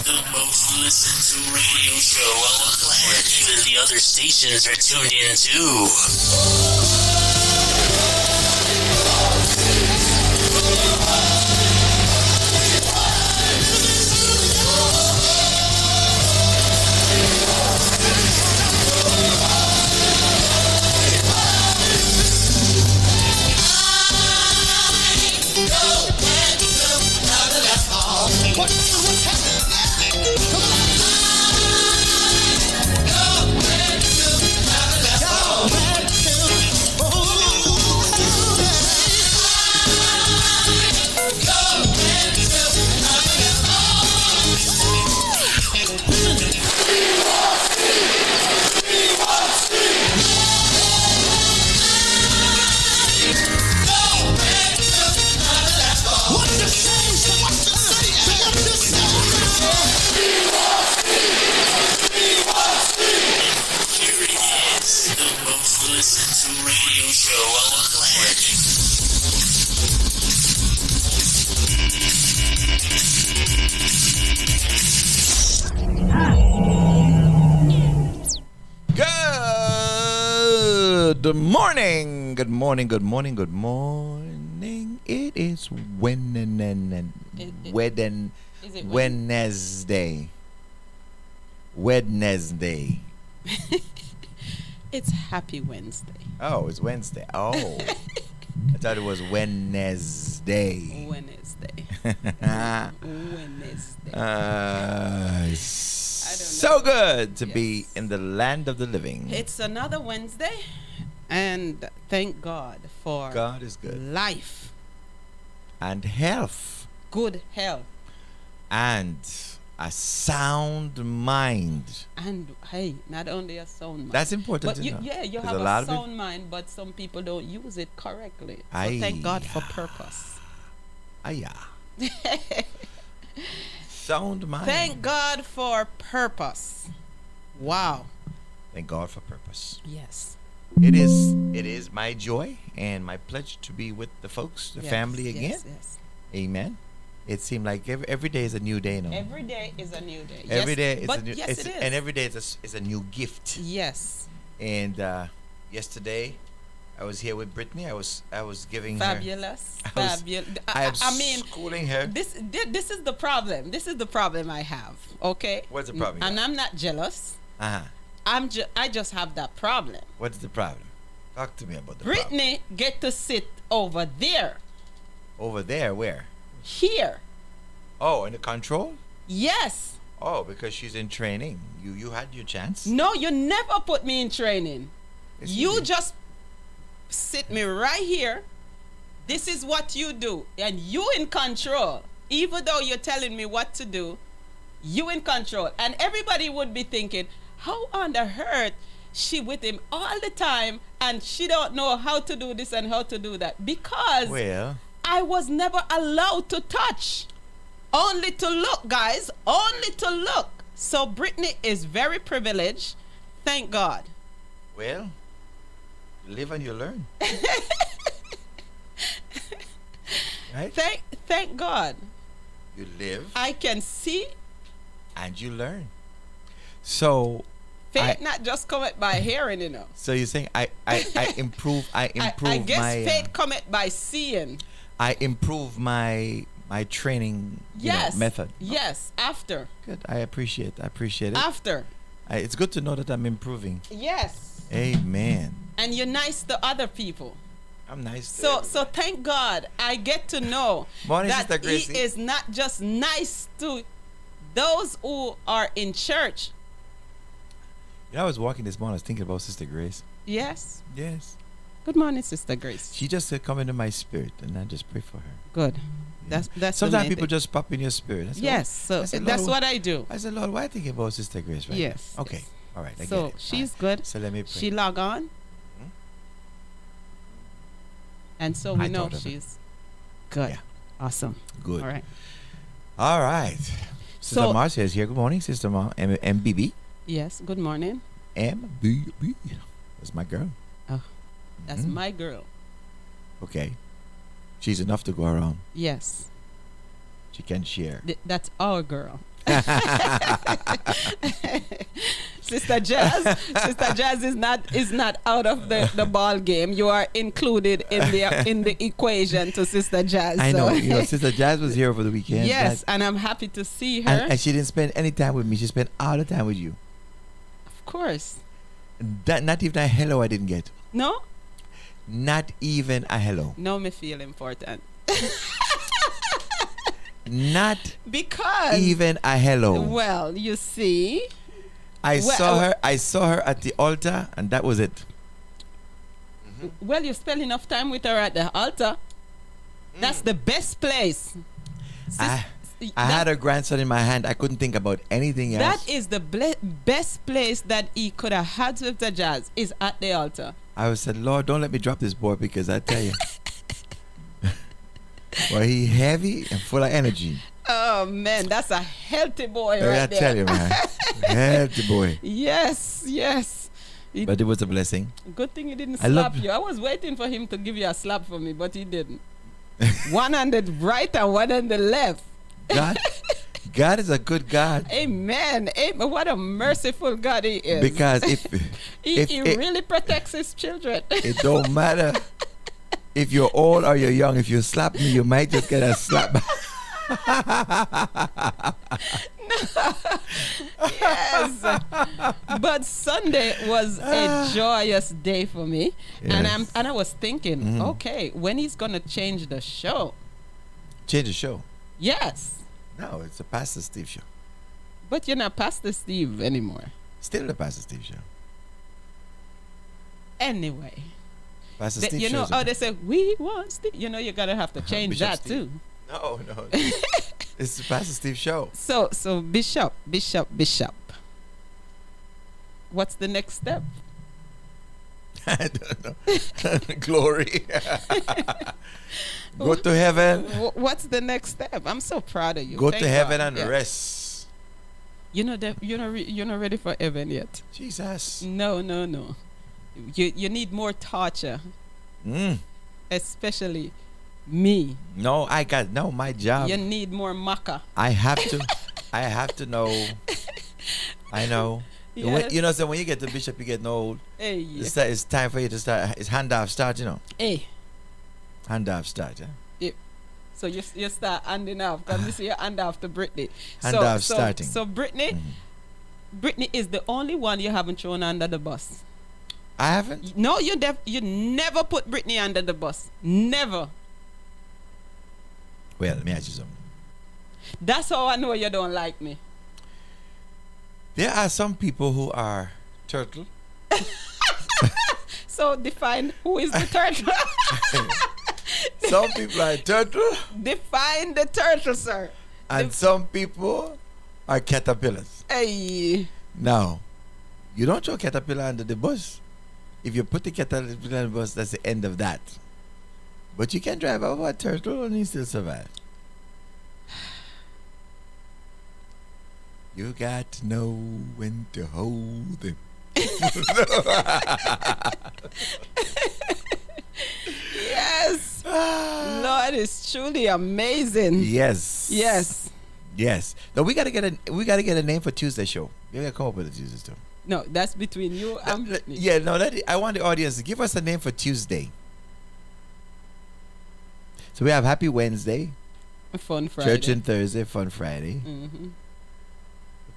The most listened to radio show on the planet. Even the other stations are tuned in too. Listen to radio show on the planet. Good morning. Good morning. Good morning. Good morning. It is Wednesday. Wednesday. It's Happy Wednesday. Oh, it's Wednesday. Oh. I thought it was Wednesday. Wednesday. So good to be in the land of the living. It's another Wednesday, and thank God for God is good. Life and health. Good health. And a sound mind. And hey, not only a sound mind. That's important but to know. you have a sound mind, but some people don't use it correctly. So thank God for purpose. Sound mind. Thank God for purpose. Wow. Thank God for purpose. Yes. It is my joy and my pleasure to be with the folks, the family again. Yes. Amen. It seemed like every day is a new day now. Every day is a new day. Every day is a new yes, it is. And every day is a new gift. Yes. And yesterday I was here with Brittany. I was giving fabulous. her I mean, schooling her. This is the problem. This is the problem I have. Okay. What's the problem? And I'm not jealous. I just have that problem. What's the problem? Talk to me about the Brittany problem. get to sit over there. Over there, where? Here. Oh, in the control? Yes. Oh, because she's in training. You had your chance. No, you never put me in training. Yes, you just sit me right here. This is what you do, and you in control. Even though you're telling me what to do, you in control. And everybody would be thinking, how on the earth she with him all the time and she don't know how to do this and how to do that? Because I was never allowed to touch. Only to look, guys. Only to look. So Brittany is very privileged. Thank God. Well, you live and you learn. Right? Thank God. You live. I can see. And you learn. So faith not just come by hearing, you know. So you're saying I improve I guess my faith come by seeing. I improve my training method. Yes, after. Good. I appreciate it. After. It's good to know that I'm improving. Yes. Amen. And you're nice to other people. I'm nice. So thank God I get to know that Gracie. he is not just nice to those who are in church. You know, I was walking this morning. I was thinking about Sister Grace. Yes. Yes. Good morning, Sister Grace. She just come into my spirit, and I just pray for her. Good. Yeah. That's sometimes people just pop in your spirit. I said, yes. So that's what I do. I said, Lord, why are you thinking about Sister Grace right yes. now? Okay. Yes. All right. I so get it. she's good. So let me pray. She log on. And so we know she's good. Yeah. Awesome. Good. All right. All right. Sister Marcia is here. Good morning, Sister MBB. Yes. Good morning. MBB. That's my girl. Oh, that's my girl. Okay. She's enough to go around. Yes. She can share. That's our girl. Sister Jazz is not out of the ball game. You are included in the equation to Sister Jazz. I know. so- You know, Sister Jazz was here over the weekend. Yes, and I'm happy to see her. And she didn't spend any time with me. She spent all the time with you. Of course. That not even a hello I didn't get. No? Not even a hello. No, me feel important. Not Because even a hello. well, you see, I well, saw her. I saw her at the altar, and that was it. well, you spend enough time with her at the altar. That's the best place. I had her grandson in my hand. I couldn't think about anything else. That is the best place that he could have had with the Jazz is at the altar. I was said, Lord, don't let me drop this boy because I tell you, well, he heavy and full of energy. Oh man, that's a healthy boy I right there. tell you, man, healthy boy. Yes, yes. But it was a blessing. Good thing he didn't I love- slap you. I was waiting for him to give you a slap for me, but he didn't. One on the right and one on the left. God is a good God. Amen. Amen. What a merciful God he is. Because he it- really protects his children. it don't matter if you're old or you're young. If you slap me, you might just get a slap back. Yes. But Sunday was a joyous day for me. Yes. And I was thinking, okay, when he's gonna change the show. Change the show. Yes. No, it's a Pastor Steve show. But you're not Pastor Steve anymore. Still the Pastor Steve show. Anyway. Pastor Steve You know, shows up. they say, we want Steve. You know, you gotta have to change Bishop that Steve. too. No. It's the Pastor Steve show. So Bishop. What's the next step? I don't know. Glory. Go to heaven. What's the next step? I'm so proud of you. Go Thank to heaven God. and Yeah. rest. You're not ready for heaven yet. Jesus. No. You need more torture, Mm. especially me. No, my job. You need more maca. I have to know. I know. Yes. You know, so when you get to bishop, you get old. Hey, It's time for you to start. It's handoff start, you know. hey. Handoff start, yeah. So you start handing off because you see you hand off to Brittany. Handoff starting. So Brittany is the only one you haven't thrown under the bus. I haven't. No, you never put Brittany under the bus. Never. Well, let me ask you something. That's how I know you don't like me. There are some people who are turtle. So define who is the turtle. Some people are turtle, Define the turtle, sir. and some people are caterpillars. Hey. Now, you don't throw caterpillar under the bus. If you put the caterpillar under the bus, that's the end of that. But you can drive over a turtle and you still survive. You got to know when to hold them. Yes. Lord is truly amazing. Yes. Yes. Yes. Now we gotta get a name for Tuesday show. We gotta come up with a Tuesday show. No, that's between you and Brittany. Yeah, no, I want the audience to give us a name for Tuesday. So we have Happy Wednesday, Fun Friday. Church and Thursday, Fun Friday. Mm-hmm.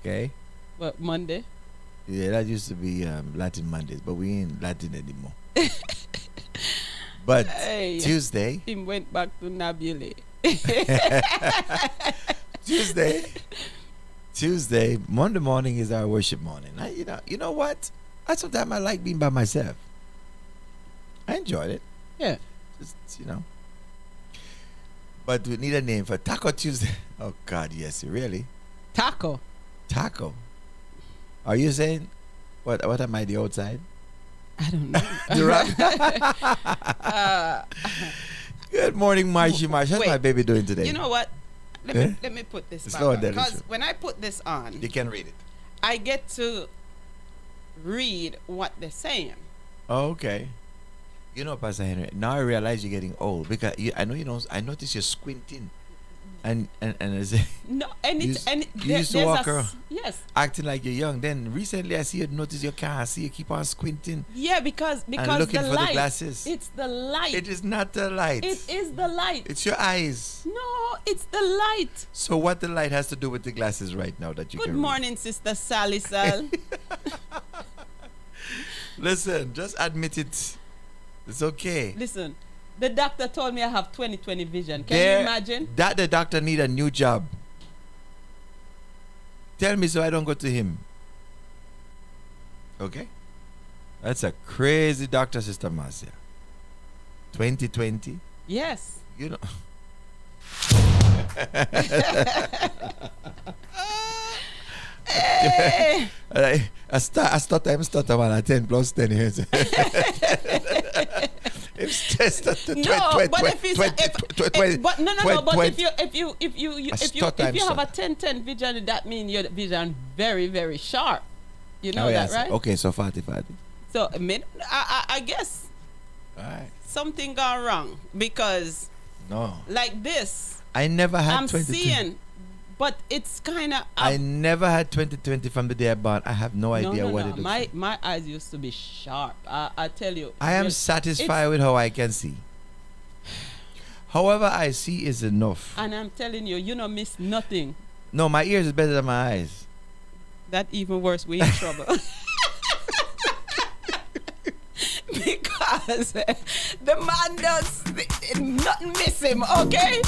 Okay. But Monday. Yeah, that used to be Latin Mondays, but we ain't Latin anymore. But Hey. Tuesday, Him went back to Nabule. Tuesday, Monday morning is our worship morning. You know what? Sometimes I like being by myself. I enjoyed it. Yeah. Just, But we need a name for Taco Tuesday. Oh God, yes, really? Taco. Taco. Are you saying what am I, the outside? I don't know. The Good morning, Marshy Marsh. How's Wait. my baby doing today? You know what? Let me put this It's back slow on. and delicate. Because when I put this on, You can read it. I get to read what they're saying. Oh, okay. You know, Pastor Henry, now I realize you're getting old because I know you don't. I notice you're squinting And is it No, and You it's s- and you used to walk around. yes. acting like you're young? Then recently I see you notice you can't see. You keep on squinting. Yeah, because looking the for the light. glasses. It's the light. It is not the light. It is the light. It's your eyes. No, it's the light. So what the light has to do with the glasses right now that you Good can read? morning, Sister Sally Sal. Listen, just admit it. It's okay. Listen, the doctor told me I have 20/20 vision. Can you imagine? That the doctor need a new job. Tell me so I don't go to him. Okay? That's a crazy doctor, Sister Marcia. 2020. Yes. You know. Hey. I stutter man at 10 plus 10 years. It's just No, but if it's but no, but if you have a 10/10 vision, that means your vision very, very sharp. You know that, right? Okay, so 40. So I guess All right. something gone wrong because No. like this, I never had I'm 2020. seeing, but it's kind of I never had 2020 from the day I born. I have no idea what it looks like. My eyes used to be sharp. I tell you. I am satisfied with how I can see. However I see is enough. And I'm telling you, you don't miss nothing. No, my ears is better than my eyes. That even worse. We in trouble. Because the man does nothing miss him. Okay.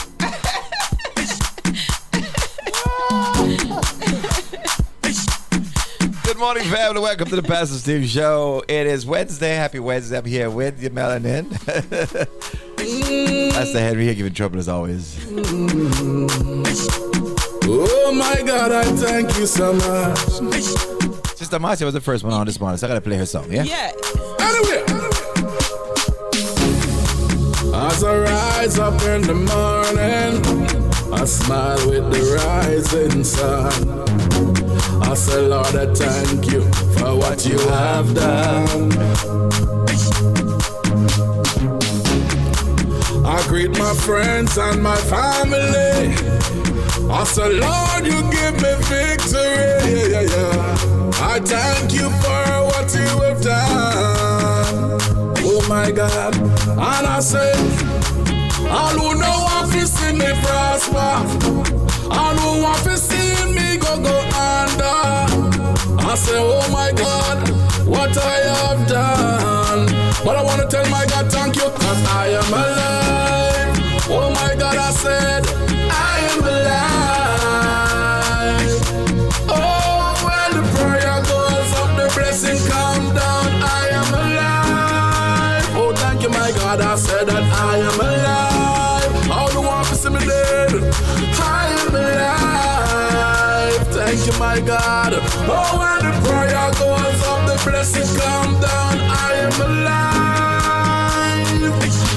Good morning, family. Welcome to the Pastor Steve Show. It is Wednesday. Happy Wednesday. I'm here with your melanin. That's the Henry here giving trouble as always. Oh my God, I thank you so much. Sister Marcia was the first one on this morning, so I gotta play her song, yeah? Yeah. Anyway, as I rise up in the morning, I smile with the rising sun. I say, Lord, I thank you for what you have done. I greet my friends and my family. I say, Lord, you give me victory. I thank you for what you have done. Oh my God. And I say, all who know want to see me prosper, all who want to see me go under. I say, oh my God, what I have done. But I want to tell my God, thank you, cause I am alive. Oh my God, I said, I am alive. Oh, when the prayer goes up, the blessing come down. I am alive. Oh, thank you, my God, I said that I am alive. All the want to see me dead, I am alive. Thank you, my God. Oh, when the prayer goes up, the blessing come down. I am alive.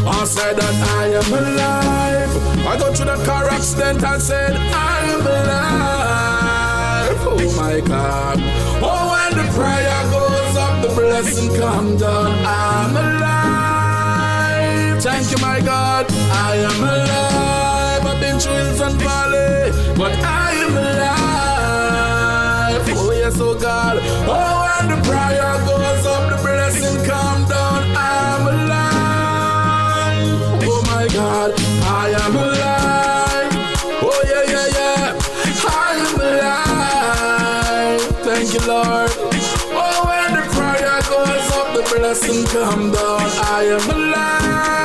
I said that I am alive. I go through the car accident and said I am alive. Oh my God. Oh, when the prayer goes up, the blessing come down. I'm alive. Thank you, my God. I am alive. I've been through hills and valley, but I am alive. Oh yes, oh God. Oh, when the prayer goes up, the blessing come down. I'm alive. Oh my God, I am alive. Oh yeah, yeah, yeah. I am alive. Thank you, Lord. Oh, when the prayer goes up, the blessing come down. I am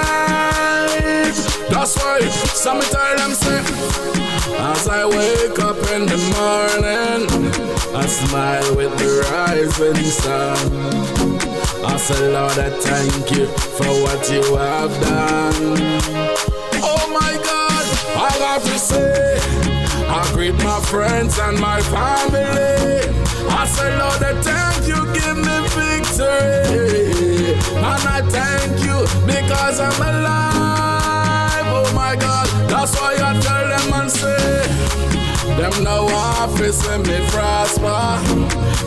alive. That's why sometimes I'm sick. As I wake up in the morning, I smile with the rising sun. I say, Lord, I thank you for what you have done. Oh my God, I have to say, I greet my friends and my family. I say, Lord, I thank you, give me victory. And I thank you because I'm alive. Oh my God, that's why I tell them and say, them now office when me prosper.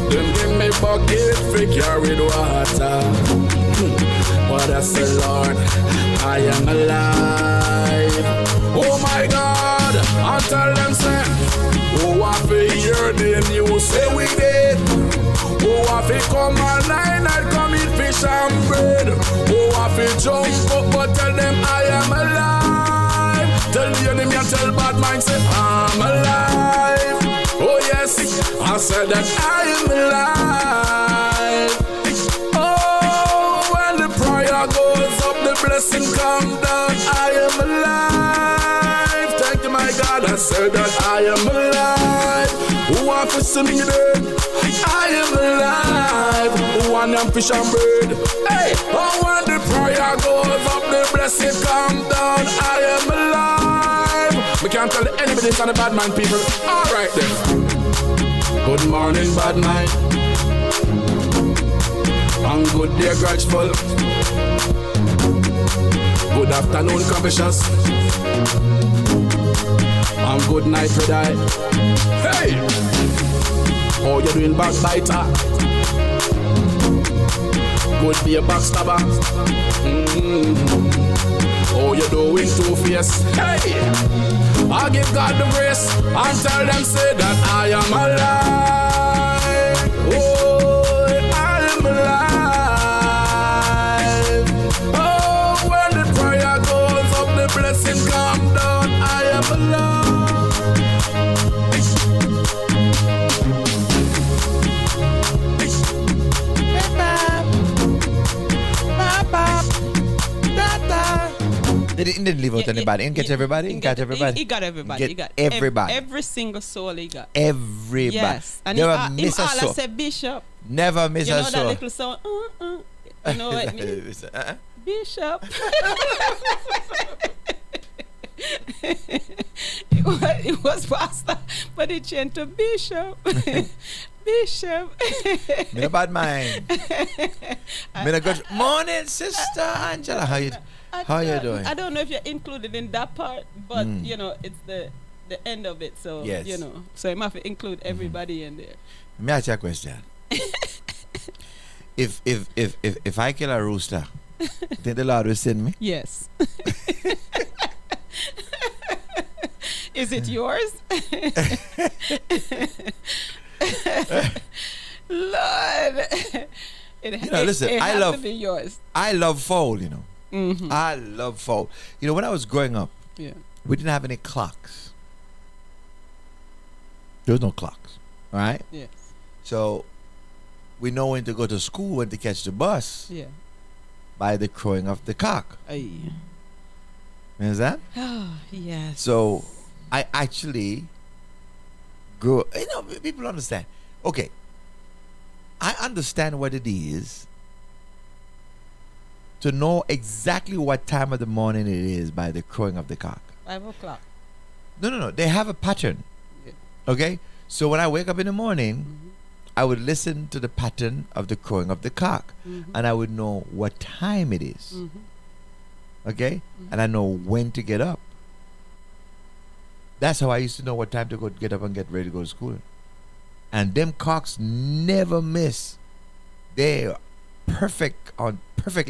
Them give me bucket for carried water. But I say, Lord, I am alive. Oh my God, tell them say, oh, I feel hear the news say we dead. Oh, I feel come online and come eat fish and bread. Oh, I feel jump up but tell them I am alive. Tell the enemy and tell bad mind say I'm alive. Oh yes, I said that I am alive. Oh, when the prayer goes up, the blessing come down. I am alive. Thank you, my God. I said that I am alive. Who want to see me dead? I am alive. Who want them fish and bread? Hey, oh, when the prayer goes up, the blessing come down. I am alive. We can't tell the enemy this and the bad mind people. All right then. Good morning, bad mind. And good day, grudgeful. Good afternoon, ambitious. And good night, red eye. Hey! Oh, you're doing backbiter. Good be a backstabber. Oh, you're doing two-face. Hey! I give God the grace and tell them say that I am alive. Oh, I am alive. Oh, when the prayer goes up, the blessing come down. I am alive. They didn't leave out anybody. He didn't catch everybody. He got everybody. He got everybody. He got everybody. Every single soul he got. Everybody. Yes. And Never he miss a all soul. said Bishop. Never miss You a know that soul. little song? You know what I mean? Bishop. it was pastor, but it changed to Bishop. Bishop. Me no bad mind. Me no good morning, Sister Angela. How you doing? I don't know if you're included in that part, but you know, it's the end of it. So Yes. you know, so you have to include everybody in there. Let me ask you a question. if I kill a rooster, think the Lord will send me? Yes. Is it yours? Lord. Listen, it I has love to be yours. I love fowl, you know. Mm-hmm. I love fowl. You know, when I was growing up, Yeah. we didn't have any clocks. There was no clocks. All right? Yes. So we know when to go to school, when to catch the bus Yeah. by the crowing of the cock. Aye. You understand? Oh, yes. So I actually grew. You know, people understand. Okay, I understand what it is to know exactly what time of the morning it is by the crowing of the cock. 5 o'clock. No. They have a pattern. Yeah. Okay, so when I wake up in the morning, Mm-hmm. I would listen to the pattern of the crowing of the cock, Mm-hmm. and I would know what time it is. Mm-hmm. Okay, and I know when to get up. That's how I used to know what time to go get up and get ready to go to school. And them cocks never miss. They're perfectly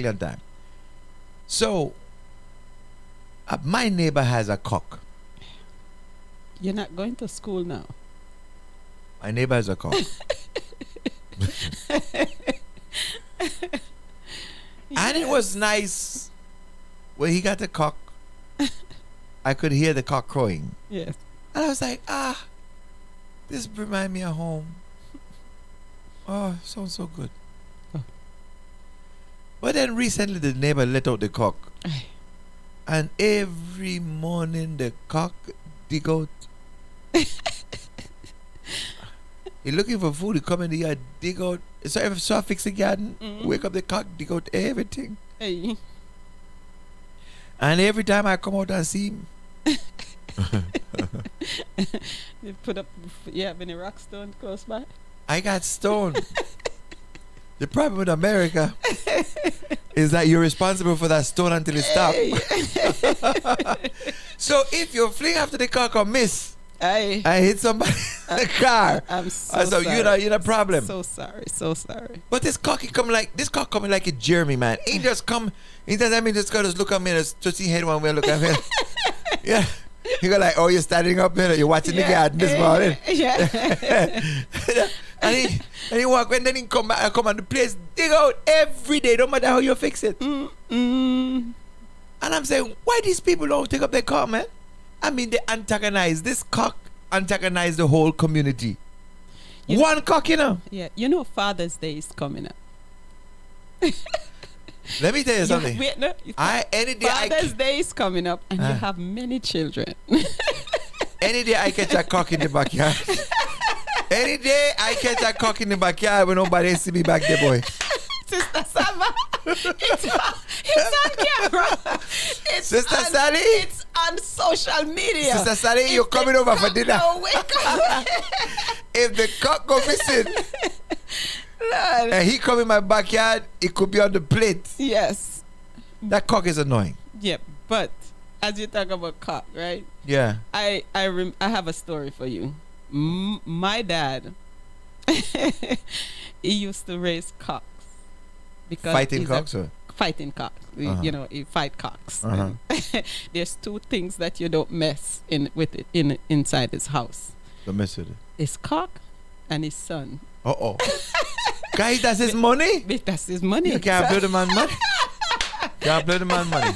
on time. So my neighbor has a cock. You're not going to school now. My neighbor has a cock. And it was nice when he got the cock. I could hear the cock crowing. Yes. And I was like, this remind me of home. Oh, sounds so good. Oh. But then recently the neighbor let out the cock. Aye. And every morning the cock dig out. He looking for food, he come in the yard, dig out. So I fix the garden, wake up the cock, dig out everything. Hey. And every time I come out and see him, You put up. You have any rock stone close by? I got stoned. The problem with America is that you're responsible for that stone until it stops. So if you fling after the car or miss, Aye. I hit somebody in the car. I'm so So sorry. you're the problem. So sorry. So sorry. But this cock coming like a Jeremy, man. He just come. He doesn't mean this guy just look at me and just see head one way look at me. Yeah. He go like, oh, you're standing up here, you're watching the garden this morning. Yeah. and he walk and then he come back and come on the place, dig out every day, no matter how you fix it. Mm. And I'm saying, why these people don't take up their cock, man? I mean, they antagonize. This cock antagonize the whole community. One cock, you know. Yeah, you know Father's Day is coming up. Let me tell you something. Wait, no. Any day Father's Day is coming up, and you have many children. Any day I catch a cock in the backyard. Any day I catch a cock in the backyard when nobody see me back there, boy. Sister Saba, it's on camera. Sister Sally? It's on social media. Sister Sally, you're coming over for dinner. No, wake up. If the cock go missing Lord. and he come in my backyard, it could be on the plate. Yes. That cock is annoying. Yeah, but as you talk about cock, right? Yeah. I have a story for you. My dad, he used to raise cocks. Because Fighting cocks? Fighting cocks. You know, he fight cocks. Uh-huh. There's two things that you don't mess with it inside his house. Don't mess with it. His cock and his son. Uh-oh. Guys, that's his money? That's his money. You can't blow the man money. Can't blow the man money.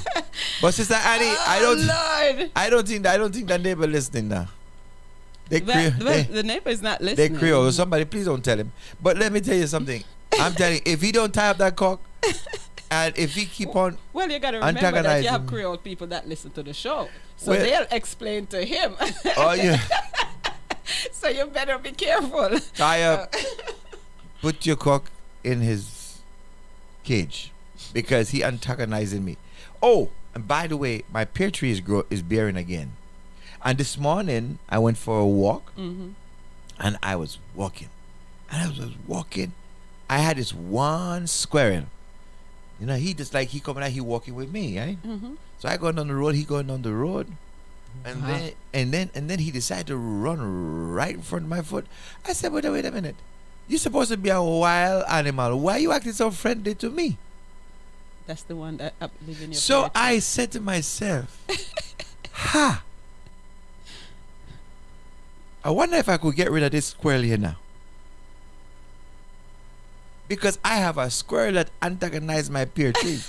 But Sister Annie, I don't think the neighbor listening now. The neighbor is not listening. They Creole. Somebody please don't tell him. But let me tell you something. I'm telling you, if he don't tie up that cock, and if he keep on, well, you got to remember that you have Creole people that listen to the show, so they'll explain to him. Oh yeah. So you better be careful. Tie up. Put your cock in his cage because he antagonizing me. Oh, and by the way, my pear tree is bearing again. And this morning I went for a walk, and I was walking, I had this one squirrel. You know, he just like he coming out, he walking with me, right? So I going down the road, he going down the road, and then he decided to run right in front of my foot. I said, wait a minute, you're supposed to be a wild animal. Why are you acting so friendly to me? That's the one that live in your. So I said to myself, ha! I wonder if I could get rid of this squirrel here now. Because I have a squirrel that antagonized my pear tree.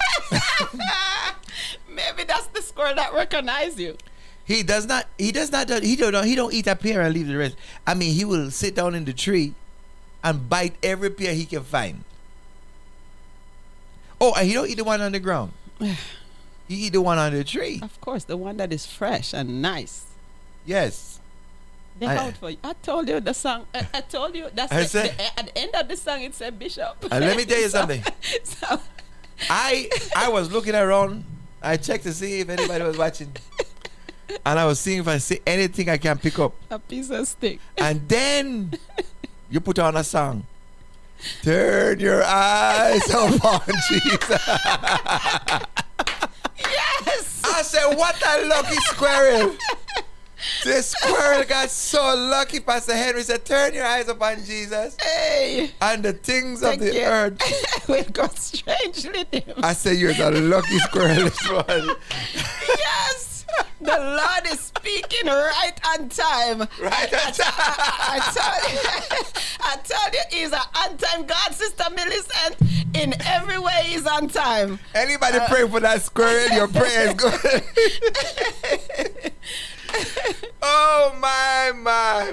Maybe that's the squirrel that recognized you. He don't eat a pear and leave the rest. I mean, he will sit down in the tree and bite every pear he can find. Oh, and he don't eat the one on the ground. He eat the one on the tree. Of course, the one that is fresh and nice. Yes. They're out for you. I told you the song. I told you that's at the end of the song. It said Bishop. Let me tell you something. I was looking around. I checked to see if anybody was watching, and I was seeing if I see anything I can pick up. A piece of stick. And then you put on a song. Turn your eyes upon Jesus. Yes. I said, what a lucky squirrel. This squirrel got so lucky. Pastor Henry said, turn your eyes upon Jesus. Hey. And the things of the earth will go strangely dim. I said, you're the lucky squirrel this morning. Yes. The Lord is speaking right on time. Right on time. I tell you, he's an on-time God, Sister Millicent. In every way, he's on time. Anybody pray for that squirrel, your prayer is good. Oh, my.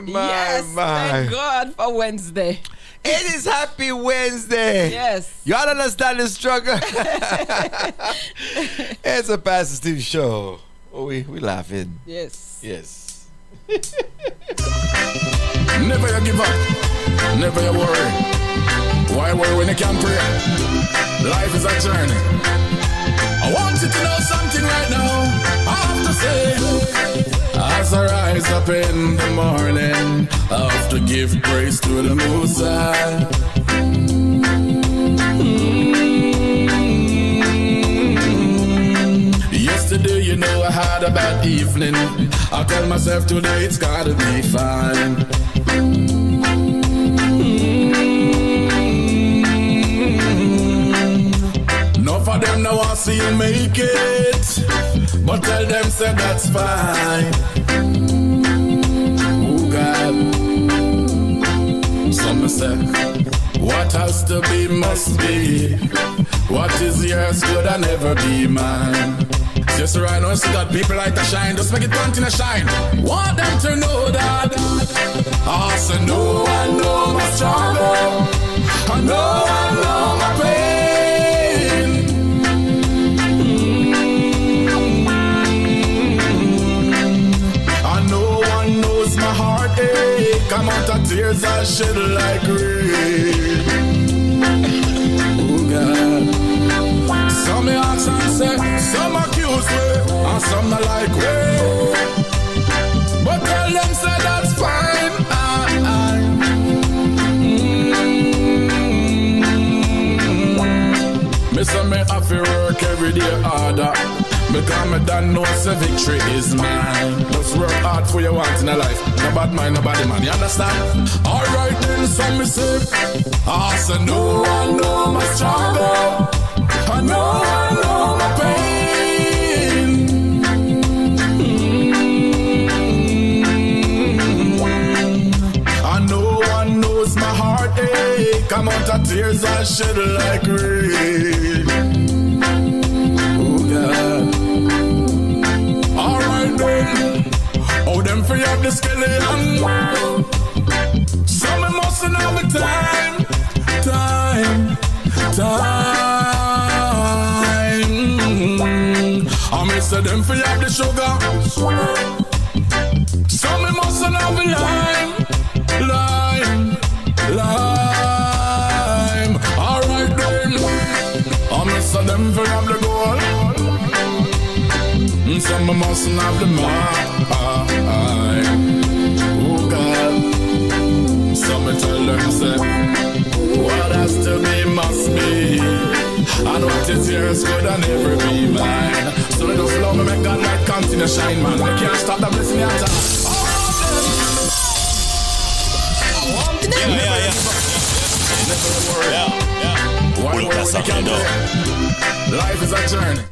Yes, thank God for Wednesday. It is Happy Wednesday. Yes. Y'all understand the struggle? It's a Pastor Steve show. Oh, we laughing. Yes. Never you give up. Never you worry. Why worry when you can pray? Life is a journey. I want you to know something right now. I have to say, as I rise up in the morning, I have to give praise to the Most High. Yesterday, you know, I had a bad evening. I tell myself today it's gotta be fine. Enough of them now want to see you make it, but tell them say that's fine. Oh God. Some say, what has to be must be. What is yours could I never be mine. Just right now, see got people like to shine. Just make it continue to shine. Want them to know that. Also know I know my struggle. I know my pain. I know one knows my heartache. I'm out of tears I shed like rain. Oh God. Some me ask and say, some accuse me, and some not like me. But tell them say that's fine. Me say me have to work every day harder, because me don't know say victory is mine. Just work hard for your want in a life. No bad mind, nobody man, you understand? Alright then, some me say, I say no, I know my struggle. I know my pain. I know one knows my heartache. I'm out of tears I shed like rain. Oh God. Alright then. Oh, them free up the skeleton. Some mustn't have the time. I miss them for have the sugar. Some me mustn't have the lime. Alright then. I miss them for have the gold. Some me mustn't have the mine. Oh God. Some me tell them say, what has to be must be. And what is yours could I never be mine. So let us love me, make God light continue to shine, man. We can't stop the blessing after. Yeah. One word when you can do. Life is a journey.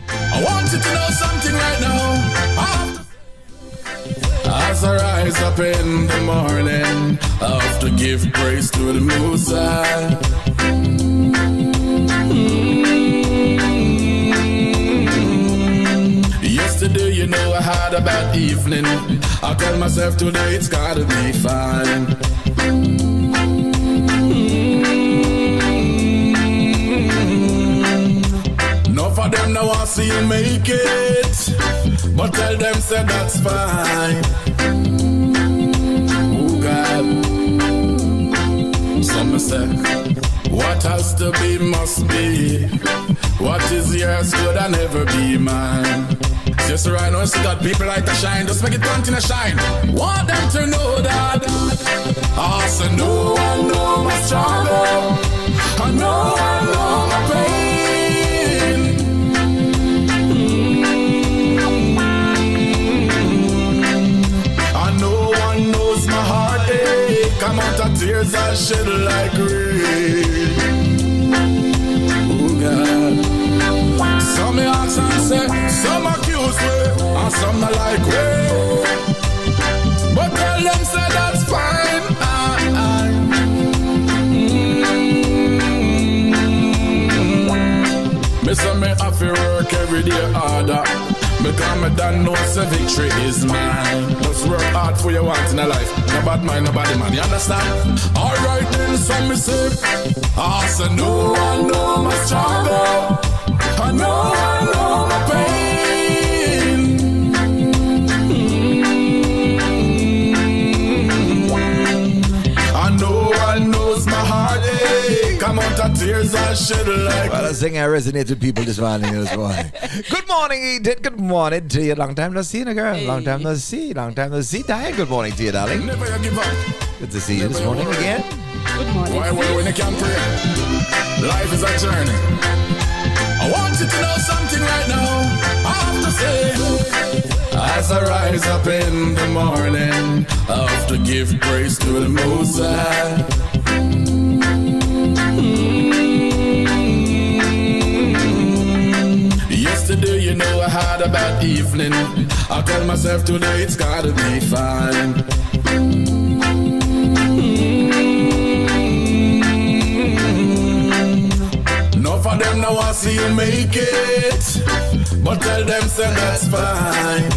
I want you to know something right now. As I rise up in the morning, I have to give praise to the Most High. Yesterday, you know, I had a bad evening. I tell myself today it's gotta be fine. Enough of them now I see you make it, but tell them say that's fine. Oh God. Some say, what has to be must be. What is yours could I never be mine. Just right now, see got people like to shine. Just make it continue to shine. Want them to know that. Also know I know my struggle. I know my pain. I know one knows my heartache. I'm out of tears I shed like rain. Oh God. Some me ask and say, some accuse me, and some not like me. But tell them say that's fine. Me say me have to work every day harder, because me don't know say victory is mine. Just work hard for your want in a life. No bad mind, nobody man, you understand? Alright then, some me say, I say no, I know my struggle. I know my pain. I know one knows my heartache. I'm out of tears I shed like. Well, I think I resonate with people this morning as well. Good morning, Edith. Good morning to you. Long time no see, girl. Hey. Long time no see. Diane. Good morning to you, darling. Never you give up. Good to see you this morning again. Good morning. Why when you can pray? Life is a journey. I want you to know something right now. I have to say, as I rise up in the morning, I have to give praise to the Most High. Yesterday, you know, I had a bad evening. I tell myself today it's gotta be fine. Enough of them now I see you make it, but tell them say that's fine.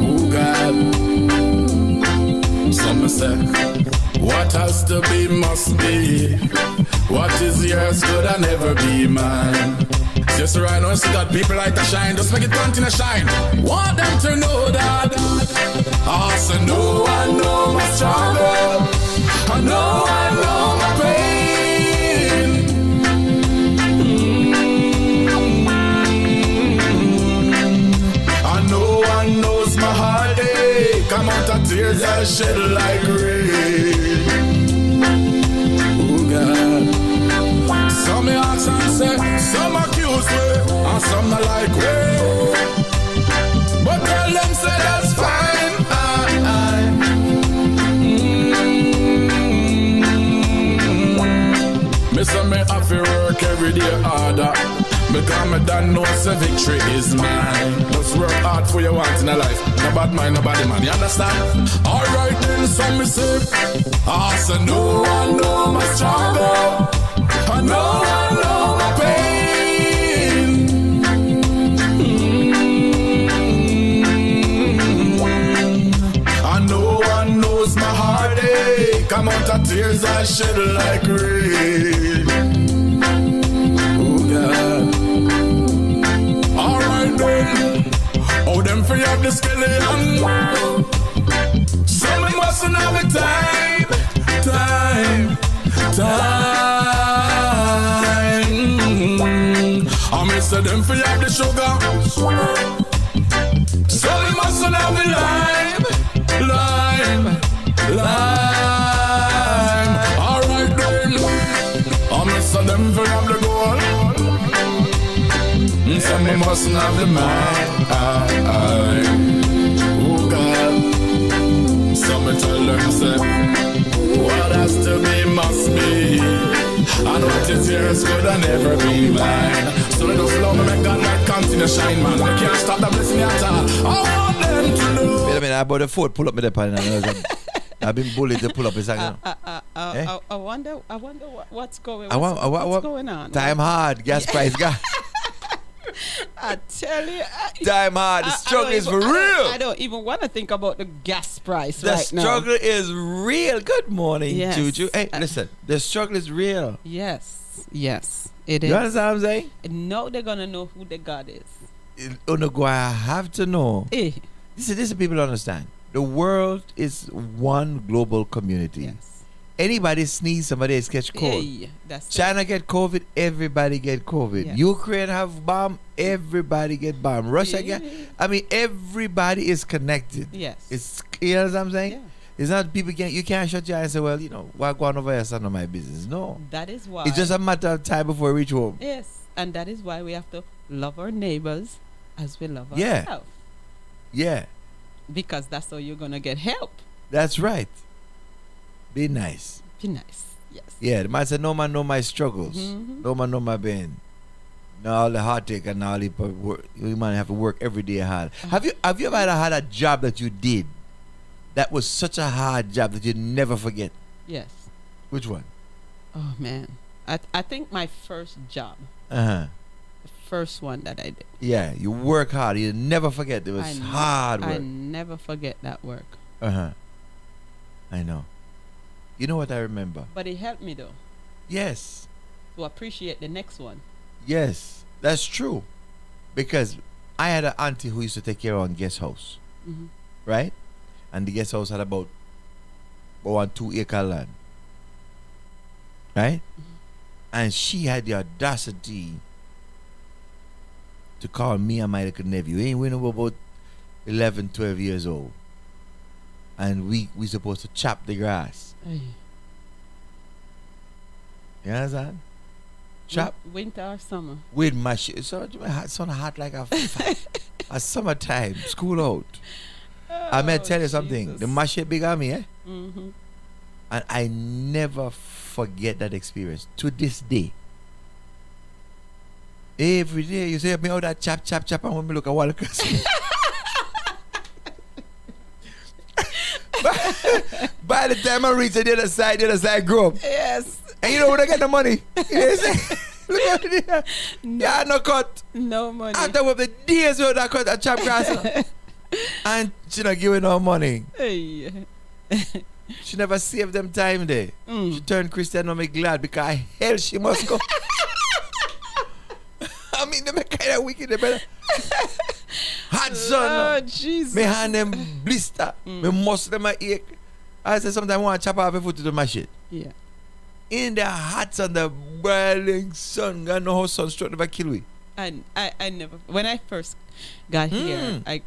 Oh God, some say what has to be must be. What is yours could I never be mine. Just right now, see that people like to shine, just make it continue to shine. Want them to know that. Also know I know my struggle. I know my pain. I knows my heartache. Come out of tears I shed like rain. Oh God. Some me ask and say, some accuse me, and some not like me. But tell them say that's fine. Me say me have to work every day harder, because me done know say victory is mine. Just work hard for your want in a life. No bad mind, nobody man, you understand? Alright then, some me say, I say no, I know my struggle. I know my pain. I knows my heartache. Come out of tears I shed like rain. Oh God. Alright then. Oh, them free up the skeleton. Some mustn't have a time. I miss them for have the sugar. So we mustn't have the lime. Alright then. I miss them for have the gold. So we mustn't have the mind. Oh God. So me tell them say, what has to be must be. And what is yours could I never be mine. So let us love me, make God light continue to shine, man. We can't stop the blessing at all. I want them to know. Wait a minute, I bought the Ford, pull up me the pan. I've been bullied to pull up his I wonder what's going on. Time hard, gas price, gas. I tell you, time hard. The struggle is for real. I don't even want to think about the gas price the right now. The struggle is real. Good morning, yes. Juju. Hey, listen, the struggle is real. Yes, it is. You understand what I'm saying? Now they're gonna know who the God is. I have to know. Hey. This is people understand. The world is one global community. Yes. Anybody sneeze, somebody else catch cold. Hey, that's China get COVID, everybody get COVID. Yes. Ukraine have bomb, everybody get bomb. Russia get. I mean, everybody is connected. Yes. You know what I'm saying? Yeah. It's not you can't shut your eyes and say, well, what's going over here is none of my business. No. That is why. It's just a matter of time before we reach home. Yes, and that is why we have to love our neighbors as we love Yeah. ourselves. Yeah. Because that's how you're gonna get help. That's right. Be nice. Be nice. Yes. Yeah, the man said, no man know my struggles. Mm-hmm. No man know my pain. No, all the heartache and all the work. You man have to work every day hard. Have you ever had a job that you did that was such a hard job that you never forget? Yes. Which one? Oh man, I think my first job, The first one that I did. Yeah, you work hard. You never forget. It was hard work. I never forget that work. I know. You know what I remember? But it helped me though. Yes. To appreciate the next one. Yes, that's true. Because I had an auntie who used to take care of on guest house. Mm-hmm. Right? And the guest house had about 2-acre land. Right? Mm-hmm. And she had the audacity to call me and my little nephew. We were about 11, 12 years old. And we supposed to chop the grass. Ay. You understand? Chop Winter or summer? with machete. So it's on hot like a summertime, school out. I may tell you something. Jesus. The machete big on me, eh? Mm-hmm. And I never forget that experience to this day. Every day you say me out that chop, and when me look at Walker's. By the time I reach the other side grow up. Yes. And you know when I get the money? Look at it there. Yeah, no cut. No money. After what the days where that cut a chop grass. And she not giving no money. Hey. She never saved them time there. She turned Christian and me glad because hell she must go. I mean, they make kind of wicked. They better. Hot sun. Oh, Jesus. Me hand them blister. Me muscle them a ache. I say sometimes I want to chop off a foot to do my shit. Yeah. In the hot sun, the boiling sun, God know how sunstroke never kill we. And I never, when I first got here, I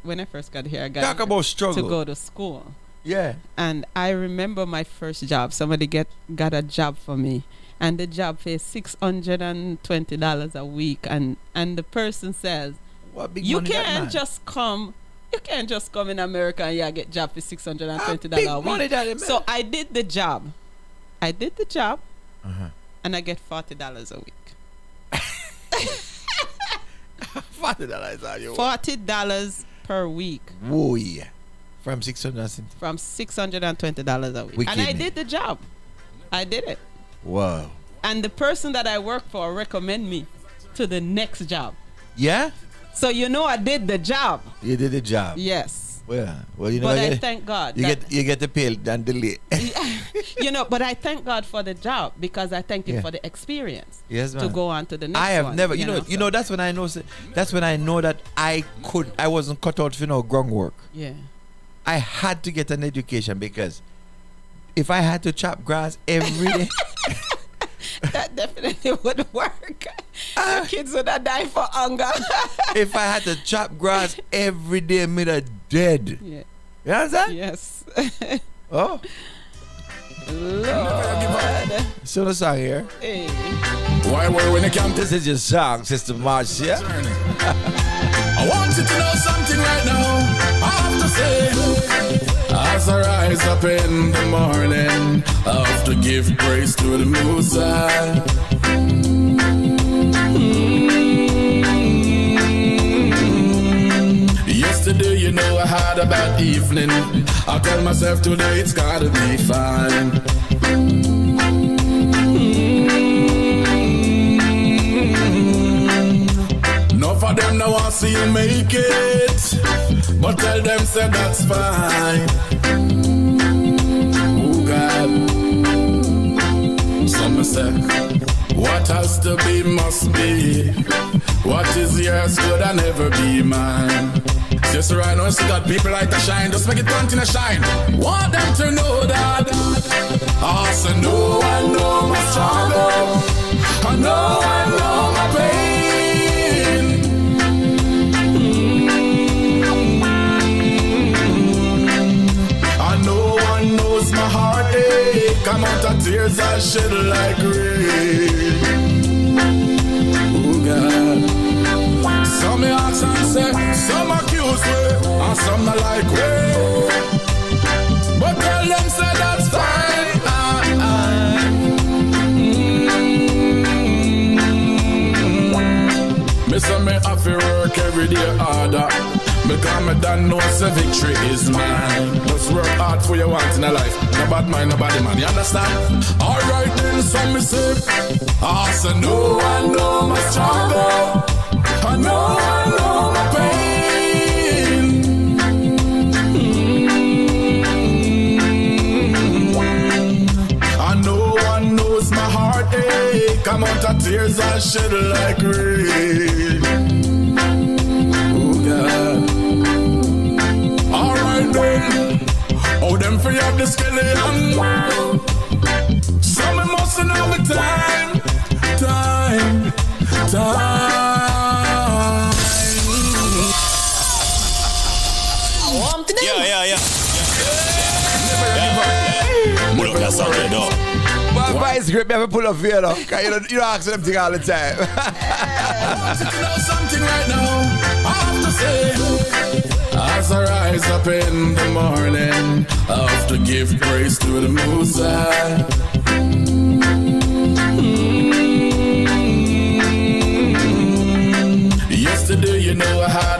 got Talk about struggle. to go to school. Yeah. And I remember my first job. Somebody got a job for me, and the job pays $620 a week. And the person says, What big you money that can't man? just come. You can't just come in America and get job for $620 big a week. money that man. So I did the job. Uh-huh. And I get $40 a week. $40 are you? $40 per week. Whoa, yeah. From 600 cents. From $620 a week. Wicked And I me. did the job. I did it. Wow. And the person that I work for recommend me to the next job. Yeah? So you know I did the job. You did the job. Yes. Well, you know, But I thank God. you get the pay and delay. But I thank God for the job because I thank Him Yeah. for the experience Yes, man. to go on to the next I have one, never, so. that's when I know. That's when I know that I wasn't cut out for no groundwork. Yeah. I had to get an education because if I had to chop grass every day, That definitely would work. Your kids would have died for hunger. if I had to chop grass every day, me da dead. Yeah. You understand? Yes. Oh, Lord. so the song here. Hey. Why were when it come to This is your song, Sister Marcia. I want you to know something right now. I have to say, as I rise up in the morning, I have to give praise to the Most High. Yesterday, you know, I had a bad evening. I tell myself today it's gotta be fine. Enough of them now want see you make it, but tell them say that's fine. Oh God, some say what has to be must be. What is yours could I never be mine. Just right now, see that people like to shine, just make it continue to shine. Want them to know that. I say no, I know my struggle. I know my pain. I know one knows my heartache. Come out of tears I shed like rain. Oh God. Some me ask and say, some accuse me, and some not like me. But tell them say that's fine. Me say me have to work every day harder, because me done know say victory is mine. Just work hard for your want in a life. No bad mind, nobody man, you understand? Alright then, so me say, I say no, I know my struggle. I know my pain. I know one knows my heartache. Come out of tears I shed like rain. Oh God. Alright then. Oh, them free up the skeleton. Some mustn't have the time. Yeah. Look, that's all right, though. But vice grip, you have to pull up here, though. Because you don't ask them things all the time. I want you to know something right now. I have to say, as I rise up in the morning, I have to give praise to the Most High.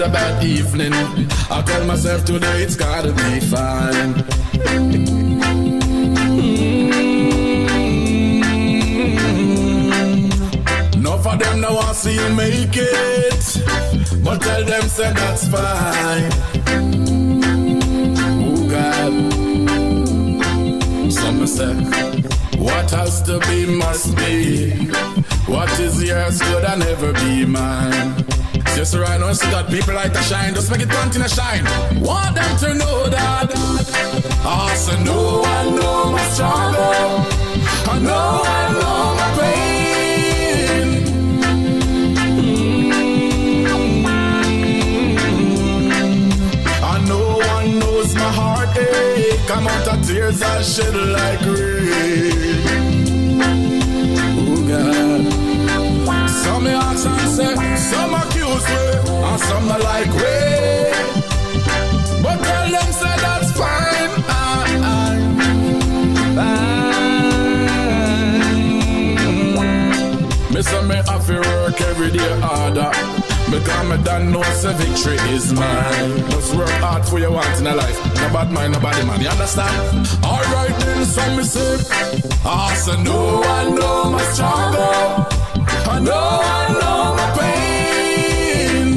a bad evening, I tell myself today it's gotta be fine. Enough of them now want to see you make it, but tell them say that's fine. Oh God, some say what has to be must be. What is yours could I never be mine. Just right now, see got people like to shine. Just make it continue to shine. Want them to know that. Also, no one know my struggle. I know my pain. And no one knows my heartache. I'm out of tears I shed like rain. Oh God. Some me ask and say, some accuse me, and some not like me. But tell them say that's fine. Me say me have to work every day harder, because me done know say victory is mine. Just work hard for your want in a life. No bad mind, nobody man, you understand? Alright then, some me say, I say no one know my struggle. I know my pain.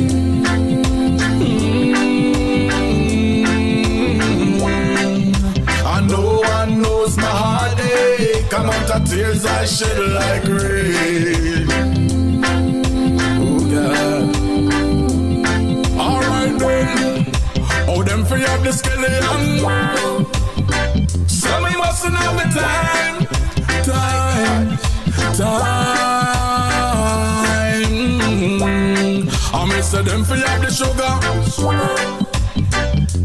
And no one knows my heartache. I'm out of tears I shed like rain. Oh God. Alright then. Oh, them free up the skeleton. Some me mustn't have the time. I miss them for have the sugar.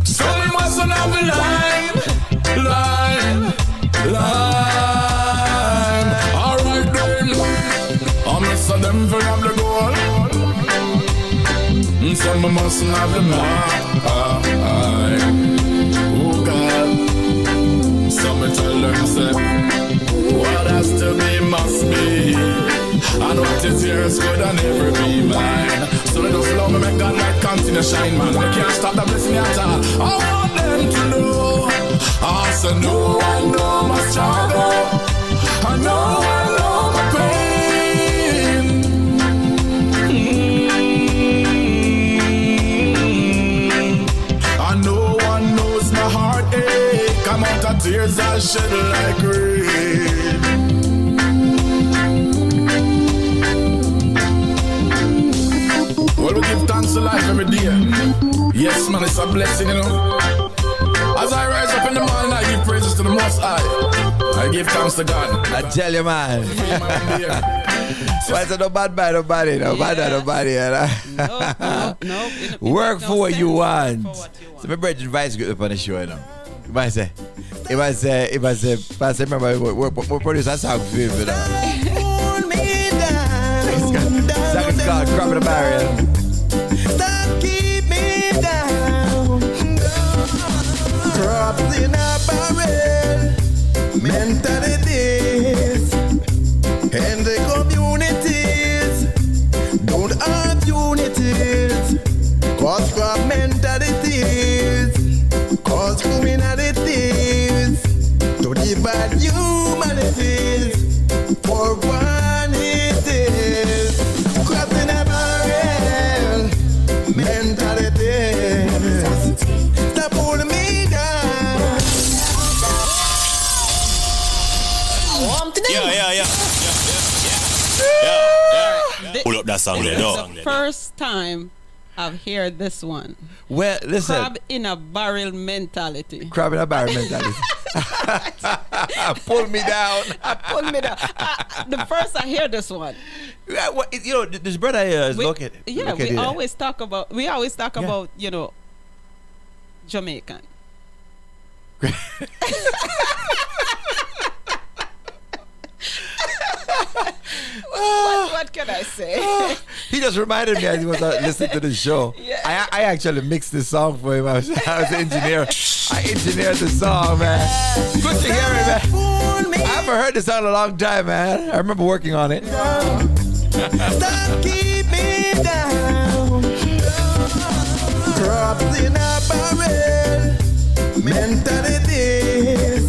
So we mustn't have the lime. Alright then. I miss them for have the gold. Some we mustn't have the mark. Oh God. Some me tell them say, what has to be must be. And what is yours could never be mine. So let us love me, make God light continue shine, man. We can't stop the blessing at all. I want them to know. I say no one know my struggle. I know my pain. And no one knows my heartache. I'm out of tears I shed like rain. Well, we give thanks to life every day. Yes, man, it's a blessing, you know. As I rise up in the morning, I give praises to the Most High. I give thanks to God. I tell you, man. Why is it no bad by nobody? No bad by nobody. No. Work for what you want. So my brother advice good up on the show, you know. If I say, remember, we produce a song for you, you know. It's called Crop in the Barrel. Stop keep me down. Crops in a barrel. Mentalities. And the communities don't have unities. Cause crop mentalities. Cause criminalities. To divide humanities. For one it is. Crop in a barrel. Mentalities. Stop holding me down. Yeah. Pull up that song there, It's dog. the first time I've heard this one. Well, listen. Crab in a barrel mentality. Crab in a barrel mentality. Pull me down. Pull me down. The first I hear this one. Yeah, well, you know, this brother is looking. We always talk about you know, Jamaican. What can I say? He just reminded me as he was listening to the show. Yeah. I actually mixed this song for him. I was an engineer. I engineered the song, man. Good to hear it, man. I haven't heard this song in a long time, man. I remember working on it. Stop keep me down. Crops in a barrel, mentalities,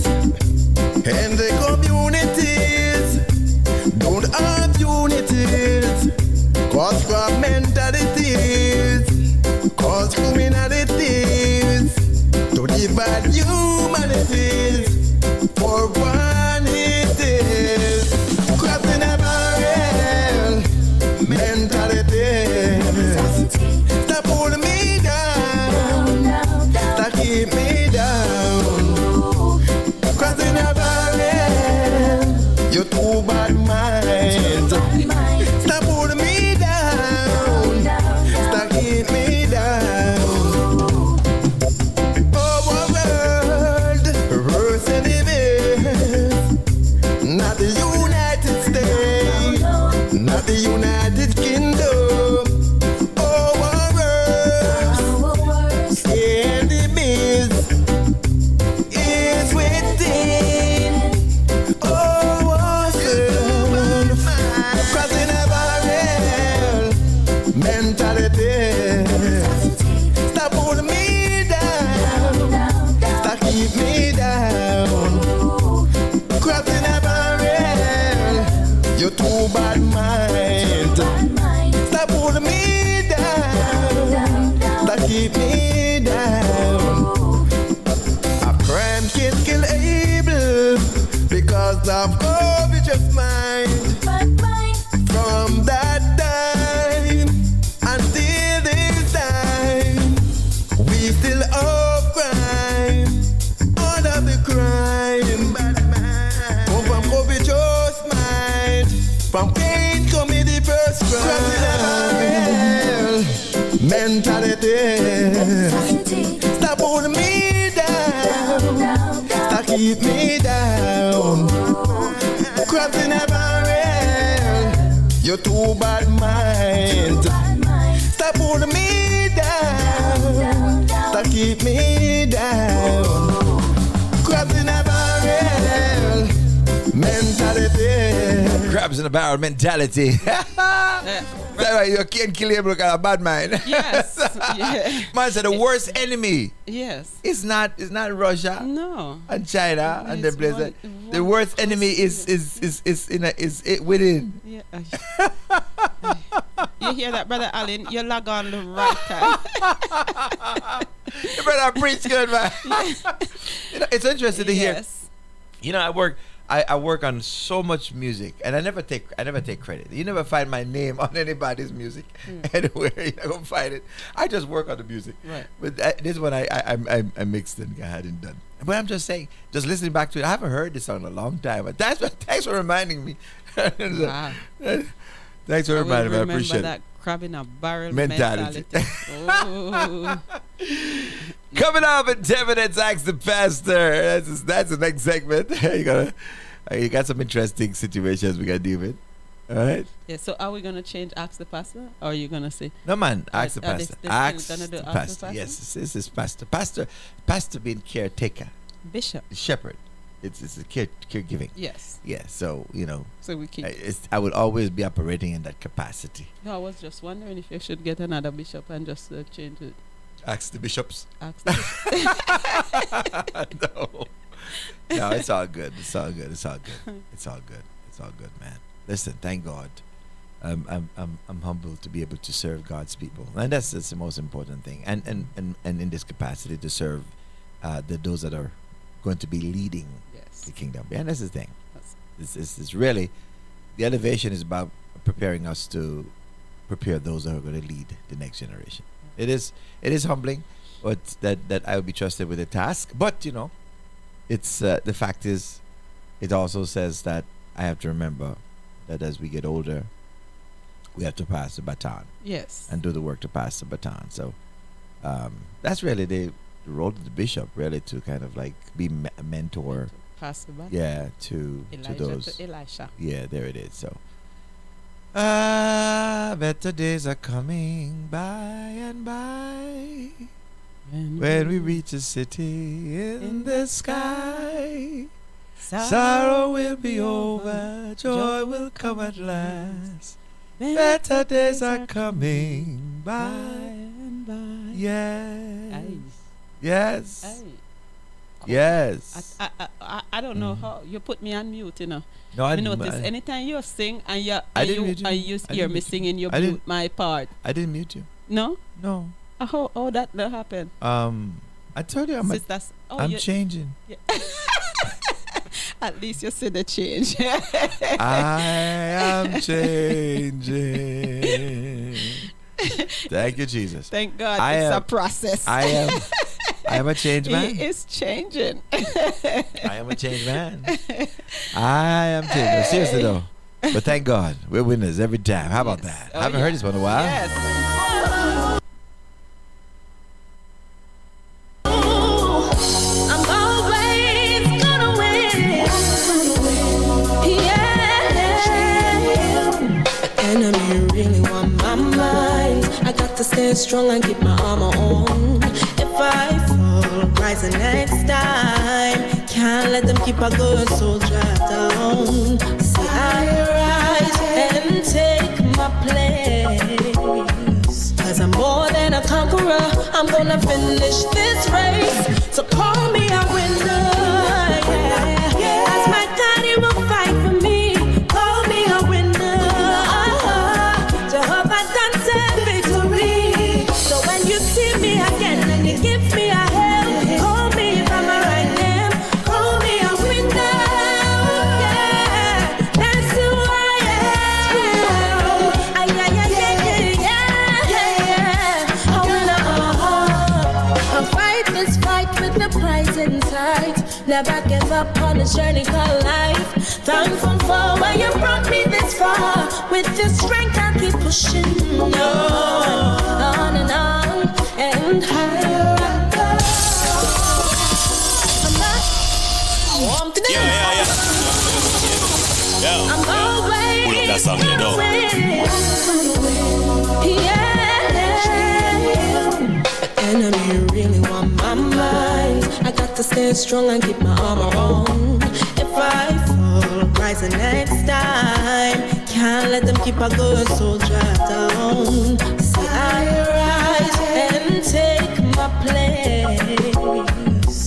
and the communities don't have unities. Cause crop mentalities, cause criminalities, to divide humanities. For one it is, crops in a barrel, mentalities. Stop holding me down, stop keep me down. Crops in a barrel, you're too bad mind. Stop holding me down, stop keep me down. Oh, world, worse enemies. Not the United States, not the United Kingdom. Our worst enemies is within our self. Crossing a barrel, mentality. Stop holding me down, stop keep me down. Crossing a barrel, you're too bad mind. Stop holding me down, stop keep me down. A crime can kill Abel because of covetous mind. From that time until this time, we still have crime, all of the crime. Come from covetous mind, from Cain commit the first crime. Mentality, stop holding me down, stop keep me down. Crops in a barrel, you're too bad mind. Stop holding me down, stop keep me down. Crops in a barrel, mentality. Crabs in a barrel mentality. That's why you can't kill him because of a bad mind. Yes. Yeah. Man said the worst enemy Yes. is not Russia No. and China and the It's place. one- The one worst enemy is it within. Yeah. You hear that, Brother Allen? You log on the right time. You better preach good, man. You know, it's interesting to hear. Yes. You know, I work on so much music, and I never take credit. You never find my name on anybody's music anywhere. You don't find it. I just work on the music. Right. But this one I mixed and I hadn't done. But I'm just saying, just listening back to it, I haven't heard this song in a long time. But thanks for reminding me. Wow. Thanks for reminding me. I appreciate that it. crab in a barrel Mentality. mentality. Oh. Coming up in 10 minutes, Ask the Pastor. That's the next segment. You got some interesting situations we got to deal with. All right? Yeah, so are we going to change Ask the Pastor? Or are you going to say? No, man. Ask the Are they Pastor. still Ask gonna do the Ask the Pastor. Pastor? Yes, this is Pastor. Pastor being caretaker. Bishop. Shepherd. It's a caregiving. Yes. Yeah, so, you know, So we keep. I would always be operating in that capacity. No, I was just wondering if you should get another bishop and just change it. Ask the bishops. Ask the No, it's all good. It's all good. It's all good. It's all good. It's all good, man. Listen, thank God. I'm humbled to be able to serve God's people, and that's the most important thing. And in this capacity to serve those that are going to be leading Yes. the kingdom. And that's the thing. That's- This is really the elevation is about preparing us to prepare those that are going to lead the next generation. It is humbling, but that I will be trusted with a task. But you know, it's the fact is, it also says that I have to remember that as we get older, we have to pass the baton Yes. and do the work to pass the baton. So that's really the role of the bishop, really, to kind of like be a mentor. Pastor back. Yeah, to Elijah those. to Elisha. Yeah, there it is. So, better days are coming by and by when we reach a city in the sky. Sorrow will be over, joy will come at last. Better days are coming by. and by. Yes. Aye. Yes. Aye. Yes. I don't know how you put me on mute, you know. No, I I didn't. notice anytime you sing and I didn't mute you. and you I hear didn't me mute you. singing, you I didn't- mute my part. I didn't mute you. No? No. How that happen? I told you Sisters, I'm changing. At least you see the change. I am changing. Thank you, Jesus. Thank God I it's a am- process. I am a changed man. He is changing. I am a changed man. I am changed. No, seriously though. But thank God, we're winners every time. How about that? Oh, I haven't heard this one in a while. Yes. I'm always gonna win. Yeah. Enemy really want my mind. I got to stay strong and keep my armor on. If I fall, rise the next time. Can't let them keep a good soldier down. See, I rise and take my place. Cause I'm more than a conqueror. I'm gonna finish this race. So call me a winner. Yeah. As my God, he will fight for me. Call me a winner. Jehovah done said victory. So when you see me again and you give me a hand, call me by my right name. Call me a winner. Yeah. That's who I am. A winner. I'll fight this fight with the prize in sight. Never give up on this journey called life. Thankful for where you brought me this far. With your strength I'll keep pushing on and on and higher I go. I'm not warm to Yeah. I'm always Pull up that song there, though. yeah. Enemy really want my mind. I got to stay strong and keep my armor on. If I fall, rise the next time. Can't let them keep a good soldier down. See, I rise and take my place.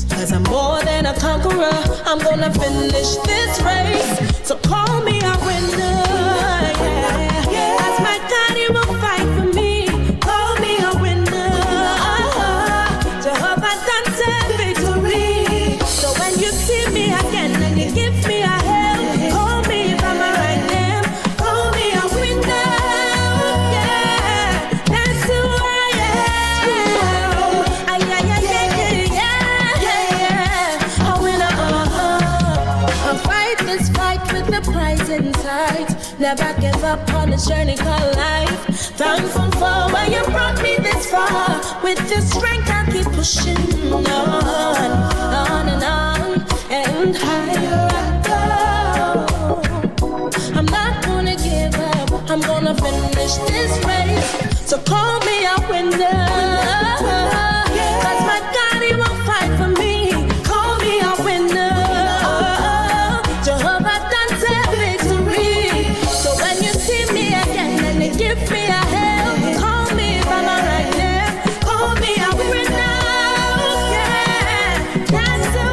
Cause I'm more than a conqueror. I'm gonna finish this race. So call me a winner. Yeah. As my God, he will fight for me. Call me a winner. Jehovah done said victory. So when you see me again and you give me a hand, call me by my right name. Call me a winner. Yeah. That's who I am. A winner. I'll fight this fight with the prize in sight. Never give up on this journey called life. Thankful for where you brought me this far. With your strength I'll keep pushing on and on and higher I go. I'm not gonna give up. I'm gonna finish this race. So call me a winner. Cause my God, he will fight for me. Call me a winner. Jehovah done said victory. So when you see me again and you give me a hand, call me by my right name. Call me a winner. Yeah, that's who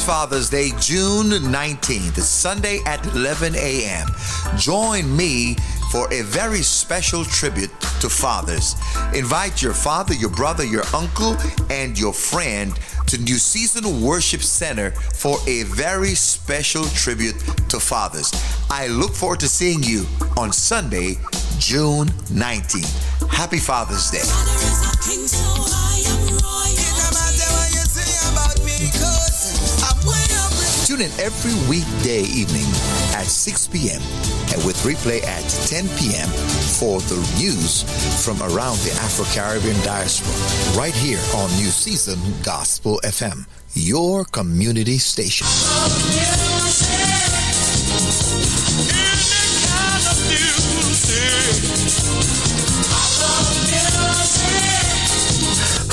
Father's Day, June 19th. It's Sunday at 11 a.m. Join me for a very special tribute to fathers. Invite your father, your brother, your uncle, and your friend to New Season Worship Center for a very special tribute to fathers. I look forward to seeing you on Sunday, June 19th. Happy Father's Day. Tune in every weekday evening at 6 p.m. and with replay at 10 p.m. for the news from around the Afro-Caribbean diaspora. Right here on New Season Gospel FM, your community station.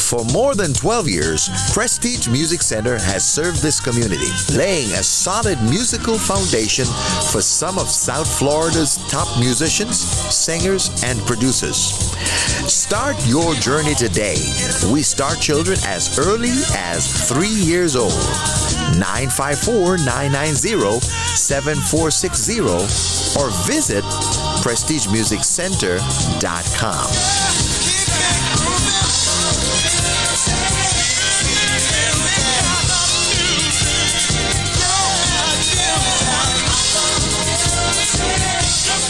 For more than 12 years, Prestige Music Center has served this community, laying a solid musical foundation for some of South Florida's top musicians, singers, and producers. Start your journey today. We start children as early as 3 years old. 954-990-7460 or visit prestigemusiccenter.com.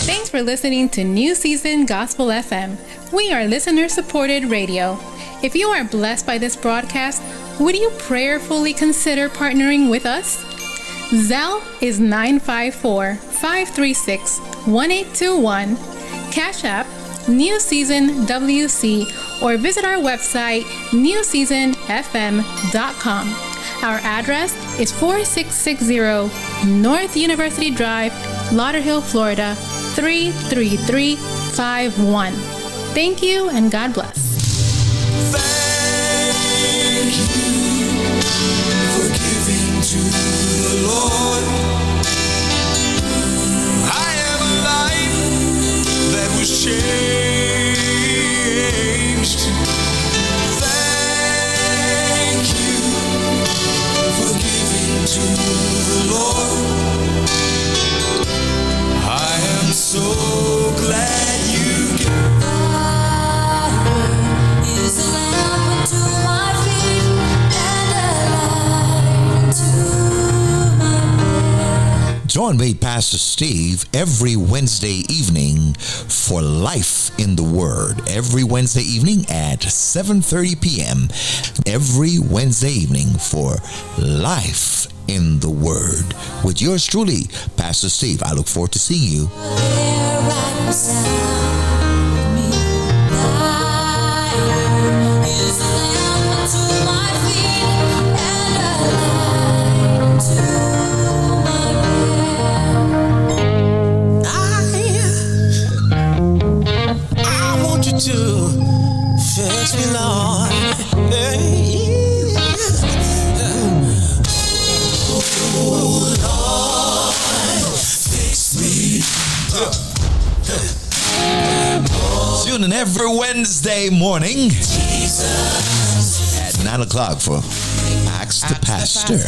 Thanks for listening to New Season Gospel FM. We are listener-supported radio. If you are blessed by this broadcast, would you prayerfully consider partnering with us? Zelle is 954-536-1821, Cash App, New Season WC, or visit our website, newseasonfm.com. Our address is 4660 North University Drive, Lauderhill, Florida, 33351. Thank you and God bless. Thank you for giving to the Lord. I have a life that was changed. Thank you for giving to the Lord. I am so glad you gave. Is a lamp unto my feet and a light unto my path. Join me, Pastor Steve, every Wednesday evening for Life in the Word. Every Wednesday evening at 7:30 p.m. Every Wednesday evening for Life in the Word. With yours truly, Pastor Steve. I look forward to seeing you. There right beside me, thy word is a lamp unto my feet and a light unto my path. I want you to fix me, Lord. Tune in every Wednesday morning at 9 o'clock for Ask the Pastor.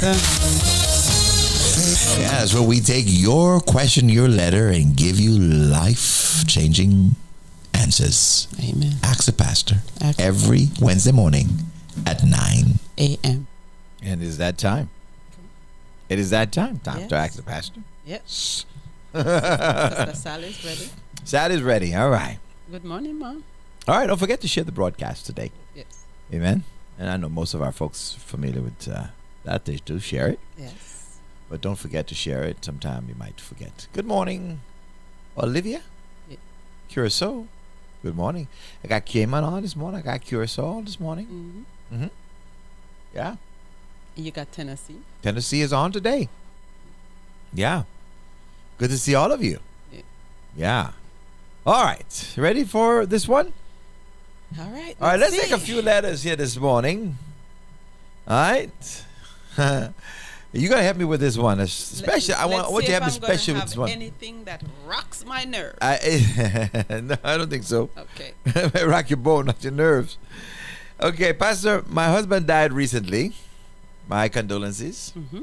Yeah, that's where we take your question, your letter, and give you life-changing answers. Amen. Ask the Pastor Ask every Wednesday morning at 9 a.m. And it is that time. It is that time. Time Yes. to Ask the Pastor. Yes. Sister Sally's ready. Sad is ready. All right. Good morning, Mom. All right. Don't forget to share the broadcast today. Yes. Amen. And I know most of our folks familiar with that. They do share it. Yes. But don't forget to share it. Sometime you might forget. Good morning, Olivia. Yeah. Curacao. Good morning. I got Cayman on this morning. I got Curacao this morning. Mm-hmm. Yeah. You got Tennessee. Tennessee is on today. Yeah. Good to see all of you. Yeah. Yeah. All right. Ready for this one? All right. All right. Let's see. take a few letters here this morning. All right. You gotta help me with this one, especially. I want you to help me especially with this one. Anything that rocks my nerve. No, I don't think so. Okay. Rock your boat, not your nerves. Okay, Pastor, my husband died recently. My condolences. Mm-hmm.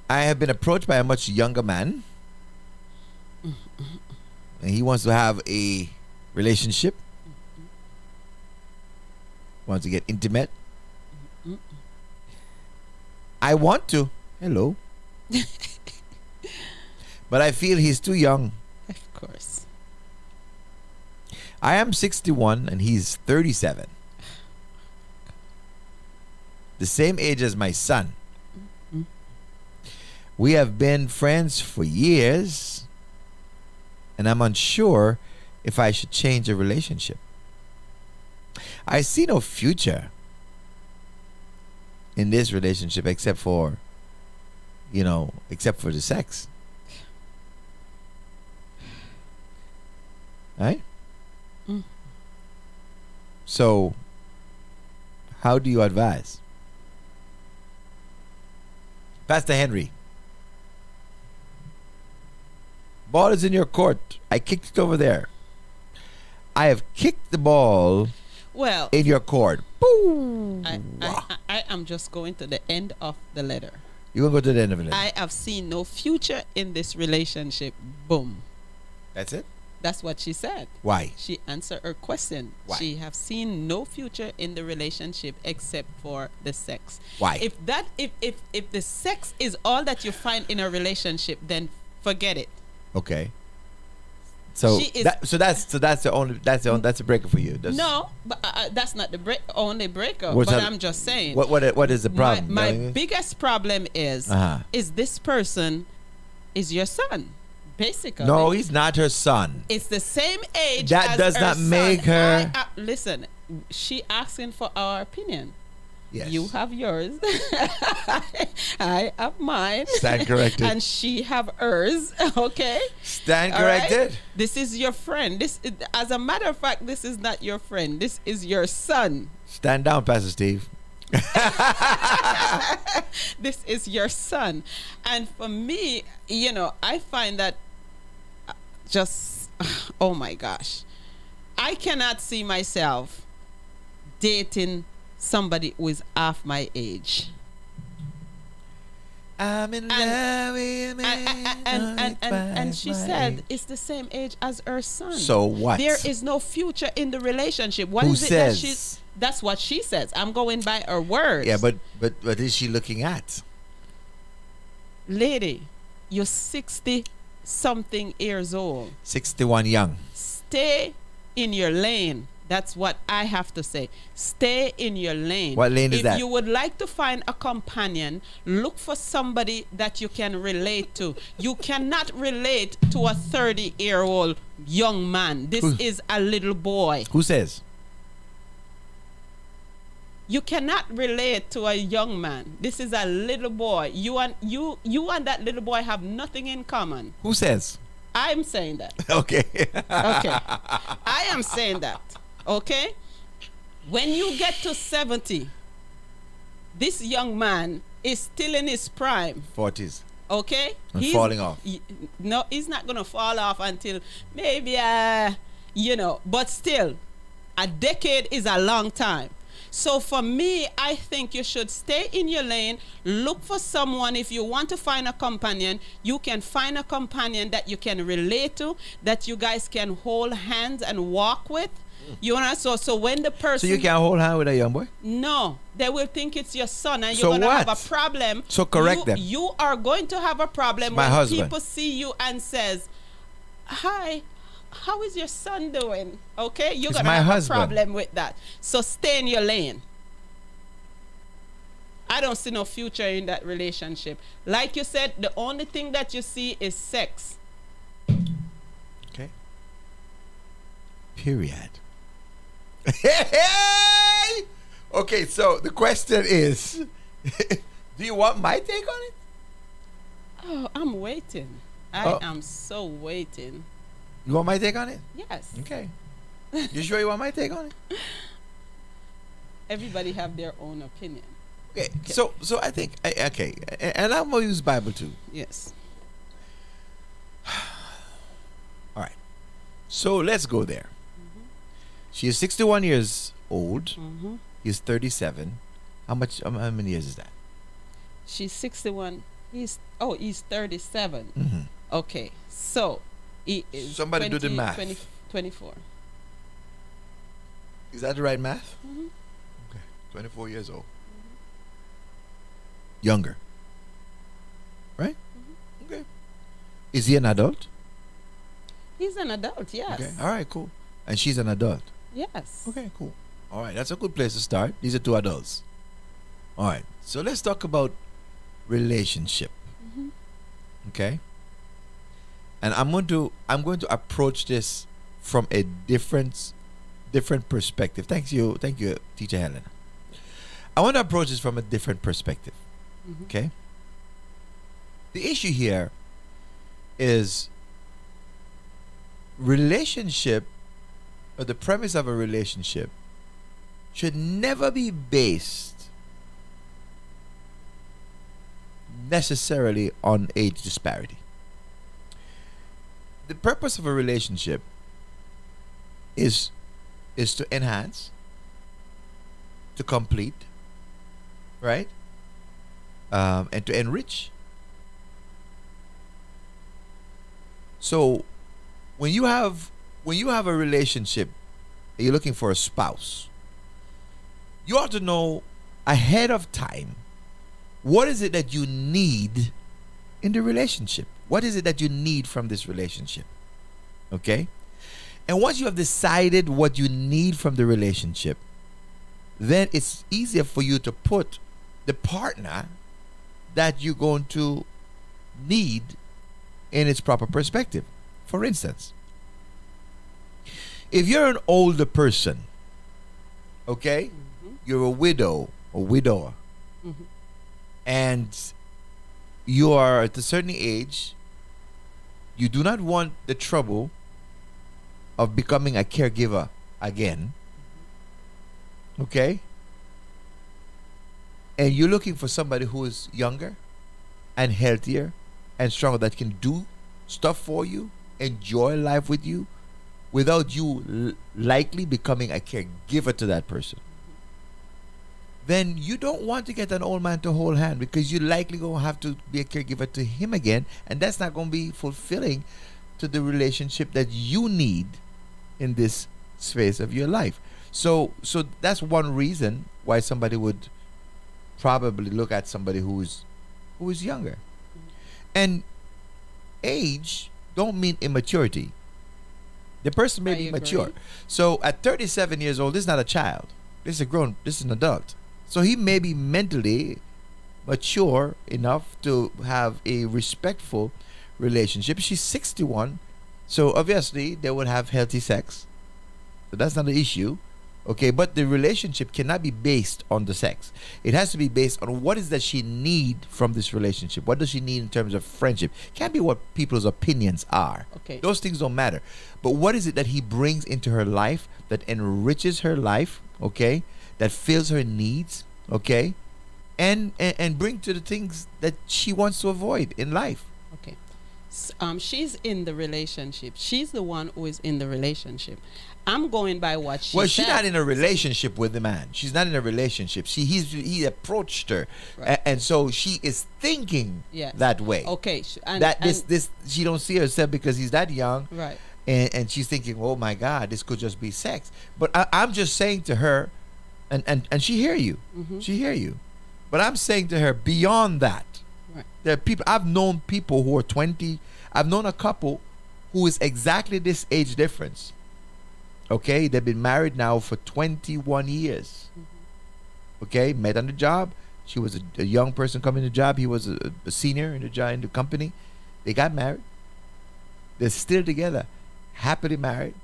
I have been approached by a much younger man, and he wants to have a relationship, wants to get intimate. I want to. Hello. But I feel he's too young. Of course. I am 61 and he's 37. The same age as my son. We have been friends for years, and I'm unsure if I should change a relationship. I see no future in this relationship except for the sex. Right? So, how do you advise? Pastor Henry. Ball is in your court. I kicked it over there. I have kicked the ball Well, in your court. Boom. I am just going to the end of the letter. You're going to go to the end of it. I have seen no future in this relationship. Boom. That's it? That's what she said. Why? She answered her question. Why? She have seen no future in the relationship except for the sex. Why? If the sex is all that you find in a relationship, then forget it. Okay. So She is- that's a breaker for you. No, but that's not the only breaker. What's But that- I'm just saying. What is the problem? My darling? biggest problem is Uh-huh. this person is your son, basically. No, he's not her son. It's the same age. That as does her not son. make her- Listen, she asking for our opinion. Yes. You have yours. I have mine. Stand corrected. And she have hers. Okay. Stand All right? corrected. This is your friend. As a matter of fact, this is not your friend. This is your son. Stand down, Pastor Steve. This is your son. And for me, I find that just, oh my gosh, I cannot see myself dating somebody who is half my age. I'm in love with me. And she said it's the same age as her son. So what? There is no future in the relationship. What Who is it that says? that's what she says. I'm going by her words. Yeah, but what is she looking at? Lady, you're 60 something years old. 61 young. Stay in your lane. That's what I have to say. Stay in your lane. What lane is that? If you would like to find a companion, look for somebody that you can relate to. You cannot relate to a 30-year-old young man. This is a little boy. Who says? You cannot relate to a young man. This is a little boy. You and that little boy have nothing in common. Who says? I'm saying that. Okay. Okay. I am saying that. Okay? When you get to 70, this young man is still in his prime. 40s. Okay? And falling off. No, he's not going to fall off until maybe, but still, a decade is a long time. So for me, I think you should stay in your lane. Look for someone. If you want to find a companion, you can find a companion that you can relate to, that you guys can hold hands and walk with. You know, so when the person, So you can't hold hand with a young boy? no, they will think it's your son, and So you're gonna have what? a problem. So correct them. You are going to have a problem It's my when husband. people see you and says, "Hi, how is your son doing?" Okay, you're It's gonna my have husband. a problem with that. So stay in your lane. I don't see no future in that relationship. Like you said, the only thing that you see is sex. Okay. Period. Hey! Okay, so the question is, do you want my take on it? Oh, I'm waiting. I Oh. am so waiting. You want my take on it? Yes. Okay. You sure you want my take on it? Everybody have their own opinion. Okay. So I think okay, and I'm gonna use Bible too. Yes. All right. So let's go there. She is 61 years old. He's 37. How many years is that? She's 61. He's 37. Okay, so he is Somebody do the math. 24. Is that the right math? Okay. 24 years old. Younger. Right? Okay. Is he an adult? He's an adult, yes. Okay. All right, cool. And she's an adult. Yes. Okay, cool. All right, that's a good place to start. These are two adults. All right, so let's talk about relationship. Okay, and I'm going to approach this from a different perspective. Thank you, Teacher Helen. I want to approach this from a different perspective. Okay, the issue here is relationship, or the premise of a relationship should never be based necessarily on age disparity. The purpose of a relationship is to enhance, to complete, right? And to enrich. So when you have a relationship and you're looking for a spouse, you ought to know ahead of time what is it that you need in the relationship. What is it that you need from this relationship? Okay? And once you have decided what you need from the relationship, then it's easier for you to put the partner that you're going to need in its proper perspective. For instance, if you're an older person, okay, you're a widow or widower, and you are at a certain age, you do not want the trouble of becoming a caregiver again, okay, and you're looking for somebody who is younger and healthier and stronger, that can do stuff for you, enjoy life with you, without you likely becoming a caregiver to that person, then you don't want to get an old man to hold hand, because you're likely going to have to be a caregiver to him again, and that's not going to be fulfilling to the relationship that you need in this space of your life. So that's one reason why somebody would probably look at somebody who is younger. And age don't mean immaturity. The person may be mature. So at 37 years old, this is not a child. This is an adult. So he may be mentally mature enough to have a respectful relationship. She's 61, so obviously they would have healthy sex. So that's not an issue. Okay, but the relationship cannot be based on the sex. It has to be based on what is that she need from this relationship. What does she need in terms of friendship? Can't be what people's opinions are. Okay. Those things don't matter. But what is it that he brings into her life that enriches her life, okay? That fills her needs, okay? And bring to the things that she wants to avoid in life. Okay. She's in the relationship. She's the one who is in the relationship. I'm going by what she Well, she's said. not in a relationship with the man. She's not in a relationship. He approached her, Right. and so she is thinking Yes. that way. Okay. This she don't see herself because he's that young, Right. and she's thinking, oh my God, this could just be sex. But I'm just saying to her, and she hear you, she hear you. But I'm saying to her, beyond that, Right. there are people. I've known people who are 20. I've known a couple who is exactly this age difference. Okay, they've been married now for 21 years. Okay, met on the job. She was a young person coming to the job. He was a senior in the company. They got married. They're still together, happily married.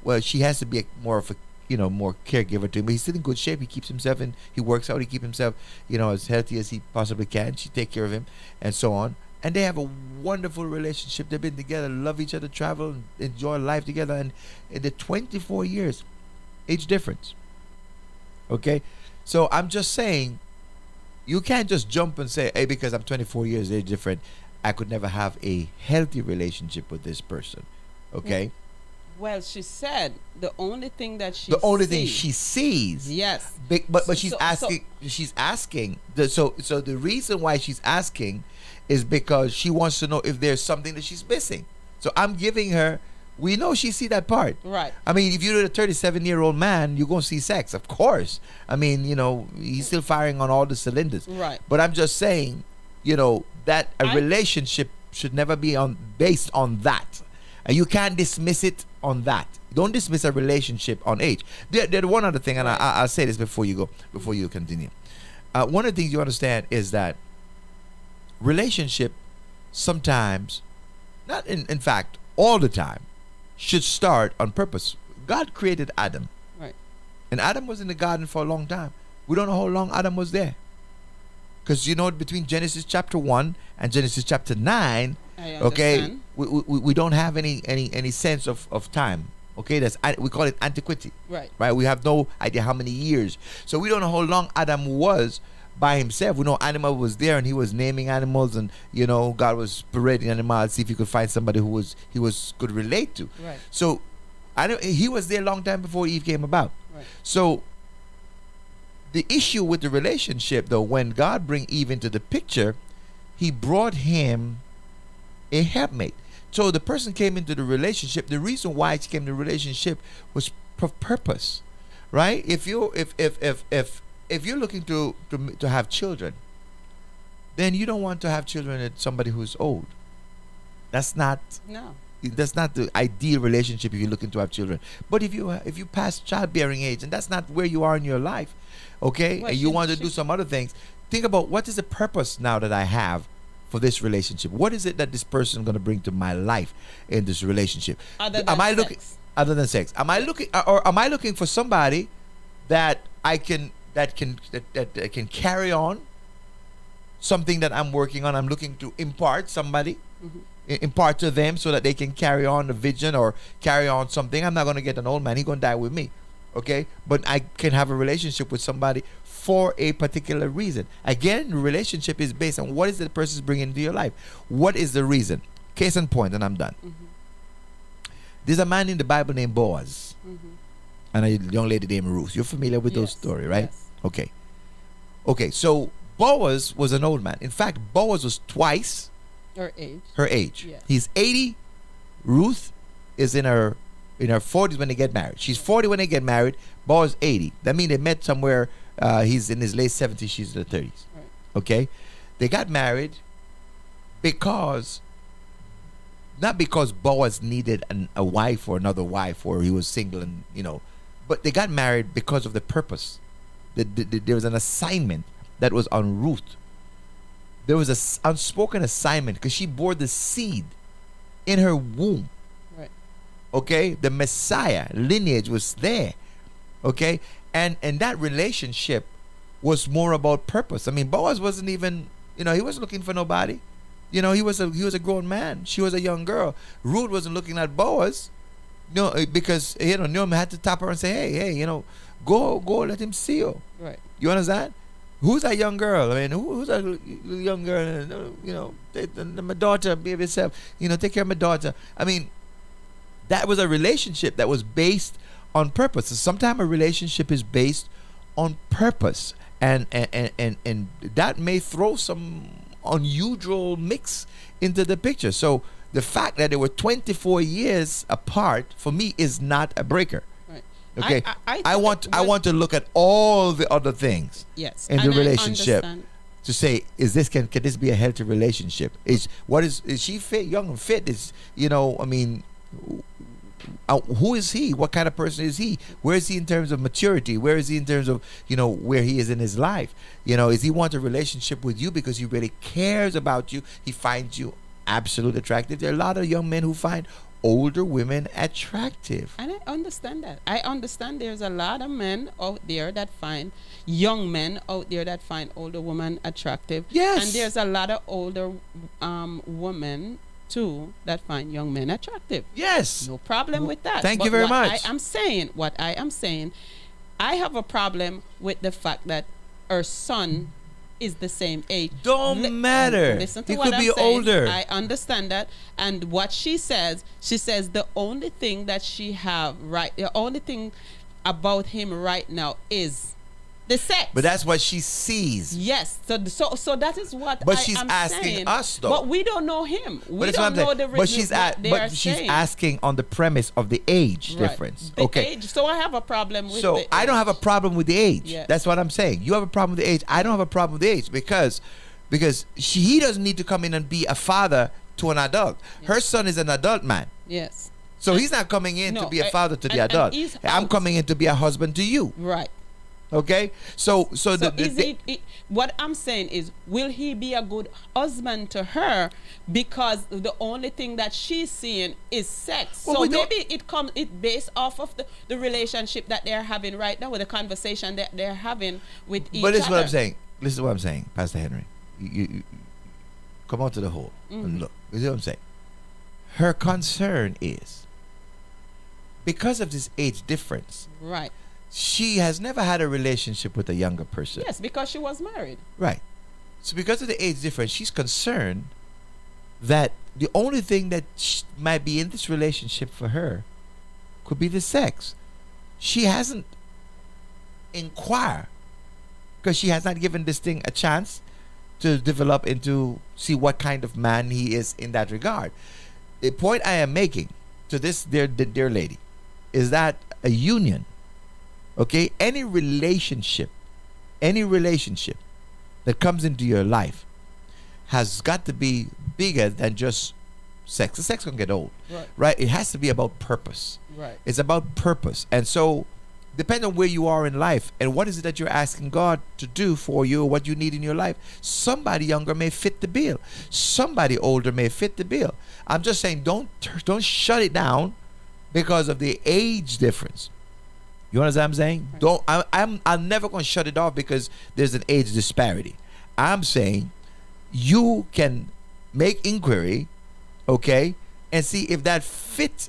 Well, she has to be more caregiver to him. But he's still in good shape. He keeps himself in. He works out. He keeps himself, as healthy as he possibly can. She take care of him, and so on. And they have a wonderful relationship. They've been together, love each other, travel, and enjoy life together. And in the 24 years, age difference. Okay? So I'm just saying, you can't just jump and say, hey, because I'm 24 years age different, I could never have a healthy relationship with this person. Okay? Well, she said the only thing that she The only thing sees- she sees. Yes. But she's So- asking. She's asking. So the reason why she's asking is because she wants to know if there's something that she's missing. So I'm giving her. We know she see that part. Right. I mean, if you're a 37-year-old man, you're gonna see sex, of course. I mean, he's still firing on all the cylinders. Right. But I'm just saying, that a relationship should never be based on that, and you can't dismiss it on that. Don't dismiss a relationship on age. There's one other thing, and I'll say this before you continue. One of the things you understand is that relationship sometimes, not in fact all the time, should start on purpose. God created Adam, Right. and Adam was in the garden for a long time. We don't know how long Adam was there, because between Genesis chapter 1 and Genesis chapter 9, I okay, understand. we don't have any sense of time. Okay, we call it antiquity. Right. We have no idea how many years, so we don't know how long Adam was by himself. We know animal was there, and he was naming animals, and God was parading animals, see if he could find somebody he could relate to. Right. So he was there a long time before Eve came about. Right. So the issue with the relationship, though, when God bring Eve into the picture, he brought him a helpmate. So the person came into the relationship. The reason why she came to the relationship was purpose, right? If you're looking to have children, then you don't want to have children with somebody who's old. That's not No. the ideal relationship if you're looking to have children. But if you pass childbearing age, and that's not where you are in your life, okay, Well, and you she- want to she- do some other things, think about what is the purpose now that I have for this relationship. What is it that this person is going to bring to my life in this relationship? Other am than I looking sex. other than sex? Am I looking, or am I looking for somebody that can carry on something that I'm working on? I'm looking to impart somebody, impart to them so that they can carry on the vision or carry on something. I'm not going to get an old man. He's going to die with me. Okay? But I can have a relationship with somebody for a particular reason. Again, relationship is based on what is the person's bringing into your life. What is the reason? Case in point, and I'm done. There's a man in the Bible named Boaz, and a young lady named Ruth. You're familiar with those Yes, stories, right? yes. Okay, so Boaz was an old man. In fact, Boaz was twice Her age. her age. Yes. He's 80. Ruth is in her 40s when they get married. She's 40 when they get married. Boaz 80. That means they met somewhere. He's in his late 70s. She's in her 30s. Right. Okay, they got married not because Boaz needed a wife or another wife, or he was single, and but they got married because of the purpose. There was an assignment that was on Ruth. There was an unspoken assignment because she bore the seed in her womb. Right. Okay, the Messiah lineage was there. Okay, and that relationship was more about purpose. I mean, Boaz wasn't even, he wasn't looking for nobody. He was a grown man. She was a young girl. Ruth wasn't looking at Boaz, because Naomi had to tap her and say, hey, go, let him see you. Right. You understand? Who's that young girl? I mean, who's that young girl? My daughter, baby self. Take care of my daughter. I mean, that was a relationship that was based on purpose. So sometimes a relationship is based on purpose, and that may throw some unusual mix into the picture. So the fact that they were 24 years apart for me is not a breaker. Right. Okay, I I want to look at all the other things Yes. in the and I relationship understand. to say, can this be a healthy relationship? Is she fit, young and fit? Who is he? What kind of person is he? Where is he in terms of maturity? Where is he in terms of where he is in his life? Is he want a relationship with you because he really cares about you? He finds you absolutely attractive. There are a lot of young men who find older women attractive. And I understand that. I understand there's a lot of men out there that find young men out there that find older women attractive. Yes. And there's a lot of older women too that find young men attractive. Yes. No problem with that. Thank But you very what much. What I am saying, I have a problem with the fact that her son is the same age. Don't matter. Listen to He what could I'm be saying. older. I understand that. And what she says the only thing that the only thing about him right now is the sex. But that's what she sees. Yes, so that is what But I she's am asking saying. us, though. But we don't know him. We But that's don't what I'm know saying. the But she's what they are she's saying. asking on the premise of the age Right. difference. The Okay. age. So I have a problem with So the I don't age. have a problem with the age. Yeah. That's what I'm saying. You have a problem with the age. I don't have a problem with the age because he doesn't need to come in and be a father to an adult. Her son is an adult man. Yes. So he's not coming in to No, be a father to the and adult. he's I'm out. coming in to be a husband to you. Right. Okay? So So the is what I'm saying is, will he be a good husband to her because the only thing that she's seeing is sex? Well, So we don't- maybe it based off of the relationship that they're having right now, with the conversation that they're having with each But this is other. what I'm saying. This is what I'm saying, Pastor Henry. You come out to the hole Mm-hmm. and look. This is what I'm saying. Her concern is because of this age difference, Right. she has never had a relationship with a younger person. Yes, because she was married. Right. So because of the age difference, she's concerned that the only thing that might be in this relationship for her could be the sex. She hasn't inquired because she has not given this thing a chance to develop into see what kind of man he is in that regard. The point I am making to this dear lady is that a union, okay, any relationship that comes into your life has got to be bigger than just sex. The sex can get old, right? It has to be about purpose. Right. It's about purpose. And so depending on where you are in life and what is it that you're asking God to do for you or what you need in your life, somebody younger may fit the bill. Somebody older may fit the bill. I'm just saying don't shut it down because of the age difference. You understand what I'm saying? I'm never going to shut it off because there's an age disparity. I'm saying you can make inquiry, okay, and see if that fits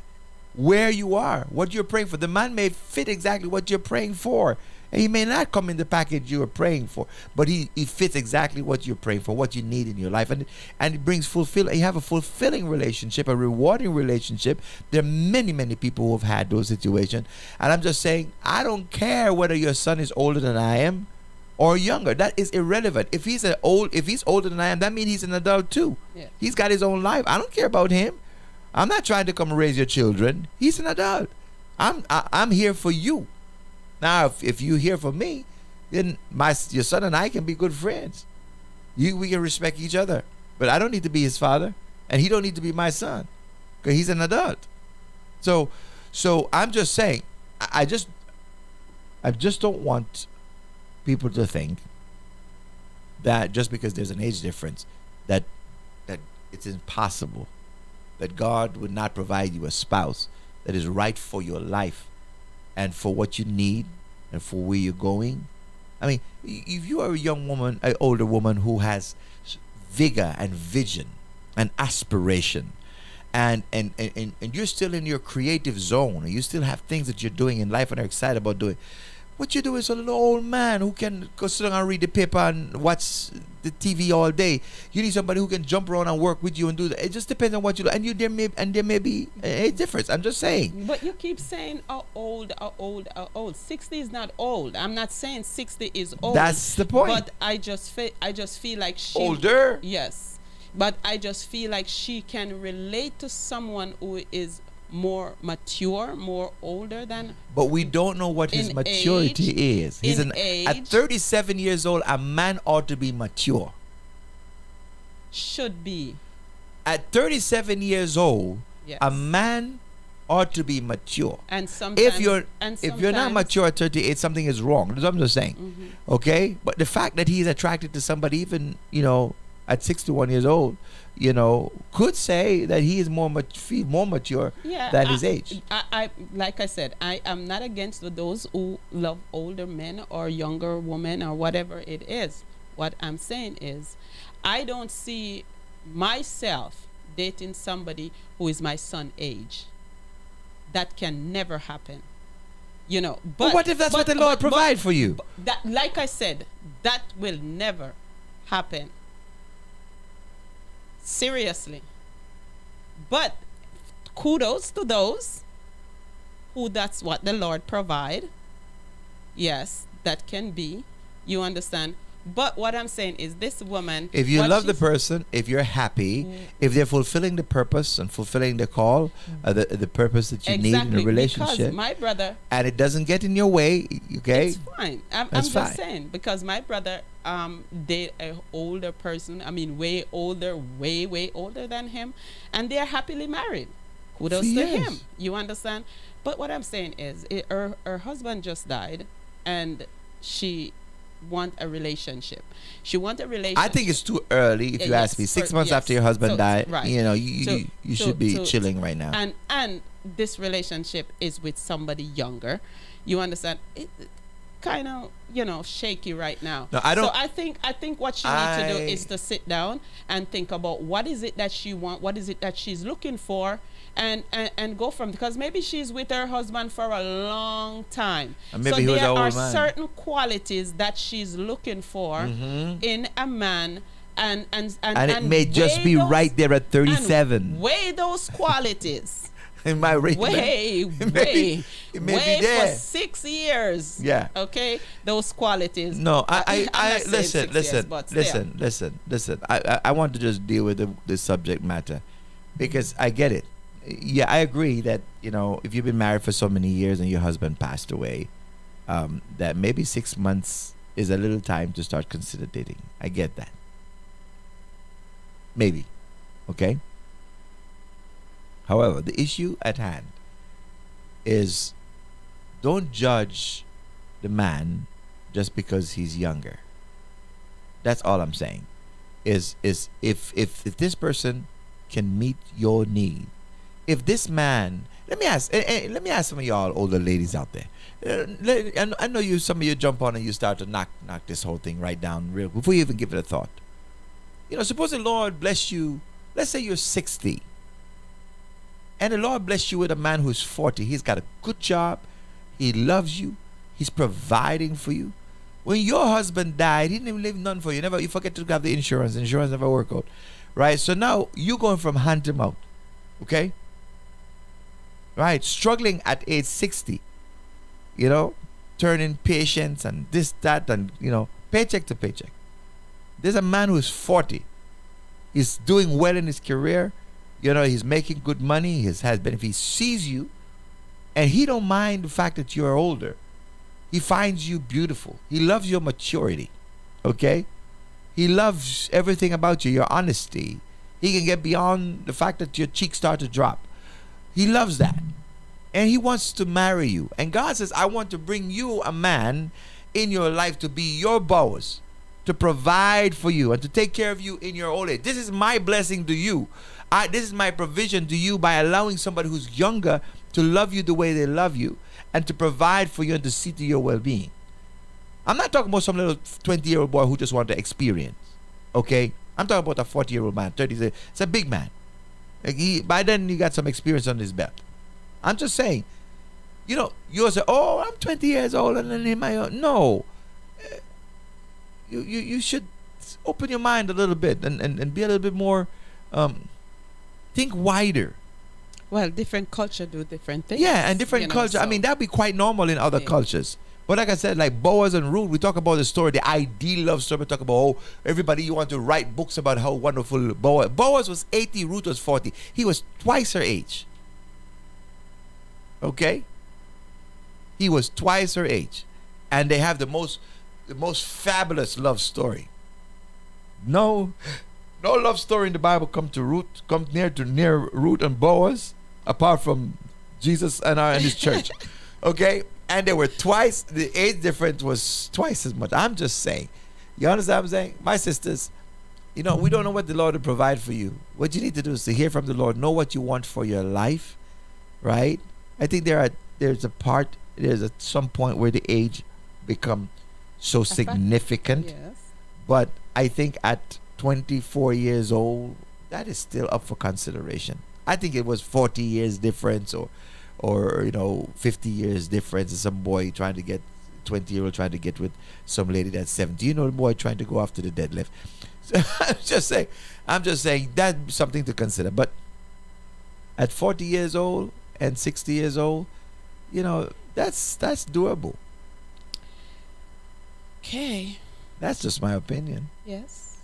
where you are, what you're praying for. The man may fit exactly what you're praying for. And he may not come in the package you are praying for, but he fits exactly what you're praying for, what you need in your life. And it brings fulfillment. You have a fulfilling relationship, a rewarding relationship. There are many, many people who have had those situations. And I'm just saying, I don't care whether your son is older than I am or younger. That is irrelevant. If he's older than I am, that means he's an adult too. Yeah. He's got his own life. I don't care about him. I'm not trying to come raise your children. He's an adult. I'm here for you. Now, if you're here for me, then your son and I can be good friends. We can respect each other. But I don't need to be his father, and he don't need to be my son, because he's an adult. So I'm just saying, I just don't want people to think that just because there's an age difference, that it's impossible, that God would not provide you a spouse that is right for your life and for what you need and for where you're going. I mean, if you are a young woman, an older woman who has vigor and vision and aspiration, and you're still in your creative zone, and you still have things that you're doing in life and are excited about doing, what you do is a little old man who can go sit down and read the paper and watch the TV all day. You need somebody who can jump around and work with you and do that. It just depends on what you do. And there may be a difference. I'm just saying. But you keep saying how old. 60 is not old. I'm not saying 60 is old. That's the point. But I just feel like she Older? Yes. But I just feel like she can relate to someone who is more mature, more older than. But we don't know what his In maturity age- is. He's in at age- 37 years old, a man ought to be mature. Should be. At 37 years old, Yes. a man ought to be mature. And sometimes. If you're not sometimes- mature at 38, something is wrong. That's what I'm just saying. Mm-hmm. Okay? But the fact that he's attracted to somebody even, at 61 years old, could say that he is more mature than his age. I like I said, I am not against those who love older men or younger women or whatever it is. What I'm saying is, I don't see myself dating somebody who is my son's age. That can never happen. But what if that's what the Lord provide for you? That, like I said, that will never happen. Seriously. But kudos to those who that's what the Lord provide. Yes, that can be. You understand? But what I'm saying is this woman, If you what love the she's- person, if you're happy, if they're fulfilling the purpose and fulfilling the call, the purpose that you need in a relationship, because my brother, and it doesn't get in your way, okay? it's fine. I'm That's just fine. saying because my brother date a older person. I mean, way older, way older than him, and they are happily married. Kudos to Yes. him. You understand? But what I'm saying is, her husband just died, and she want a relationship. She want a relationship. I think it's too early, if you ask Yes, me. 6 for- months yes. after your husband So, died, right. you know, you should be chilling right now. And this relationship is with somebody younger. You understand? It kind of, shaky right now. No, I don't- So I think what she needs to do I- is to sit down and think about what is it that she want, what is it that she's looking for, and go from, because maybe she's with her husband for a long time. And maybe so he was there an are old man. certain qualities that she's looking for in a man, and it may just weigh be those- right there at and 37. weigh those qualities. In my rate, Way it may be for there. 6 years. Yeah. Okay, those qualities. No, I'm I not saying listen, 6 years, but still. listen. I want to just deal with the subject matter because I get it. Yeah, I agree that, if you've been married for so many years and your husband passed away, that maybe 6 months is a little time to start consider dating. I get that. Maybe. Okay? However, the issue at hand is don't judge the man just because he's younger. That's all I'm saying. Is if this person can meet your need, if this man, let me ask some of y'all older ladies out there. I know some of you jump on and you start to knock this whole thing right down real before you even give it a thought. Suppose the Lord bless you. Let's say you're 60. And the Lord bless you with a man who's 40. He's got a good job. He loves you. He's providing for you. When your husband died, he didn't even leave none for you. You forget to have the insurance. Insurance never work out. Right? So now you're going from hand to mouth. Okay? Right? Struggling at age 60. Turning patients and this, that, and, paycheck to paycheck. There's a man who's 40. He's doing well in his career. He's making good money. He has benefits. He sees you, and he don't mind the fact that you're older. He finds you beautiful. He loves your maturity. Okay? He loves everything about you, your honesty. He can get beyond the fact that your cheeks start to drop. He loves that. And he wants to marry you. And God says, I want to bring you a man in your life to be your boss, to provide for you and to take care of you in your old age. This is my blessing to you. This is my provision to you by allowing somebody who's younger to love you the way they love you and to provide for you and to see to your well-being. I'm not talking about some little 20-year-old boy who just wants to experience. Okay? I'm talking about a 40-year-old man, 30. It's a big man. By then, he got some experience on his belt. I'm just saying, you'll say, oh, I'm 20 years old and then in my own. No. You should open your mind a little bit and be a little bit more, think wider. Well, different culture do different things. Yeah, and different culture. I mean, that'd be quite normal in other cultures. But like I said, like Boaz and Ruth, we talk about the story, the ideal love story. We talk about, everybody, you want to write books about how wonderful Boaz. Boaz was 80, Ruth was 40. He was twice her age. Okay? He was twice her age. And they have the most fabulous love story. No love story in the Bible come near Ruth and Boaz, apart from Jesus and his church. Okay? And they were twice, the age difference was twice as much. I'm just saying. You understand what I'm saying? My sisters, we don't know what the Lord will provide for you. What you need to do is to hear from the Lord, know what you want for your life, right? I think there's at some point where the age become so significant. Yes. But I think at 24 years old, that is still up for consideration. I think it was 40 years difference or 50 years difference. Some boy trying to get 20-year-old trying to get with some lady that's 70. You know the boy trying to go after the deadlift. So I'm just saying that's something to consider. But at 40 years old and 60 years old, you know, that's doable. Okay. That's just my opinion. Yes.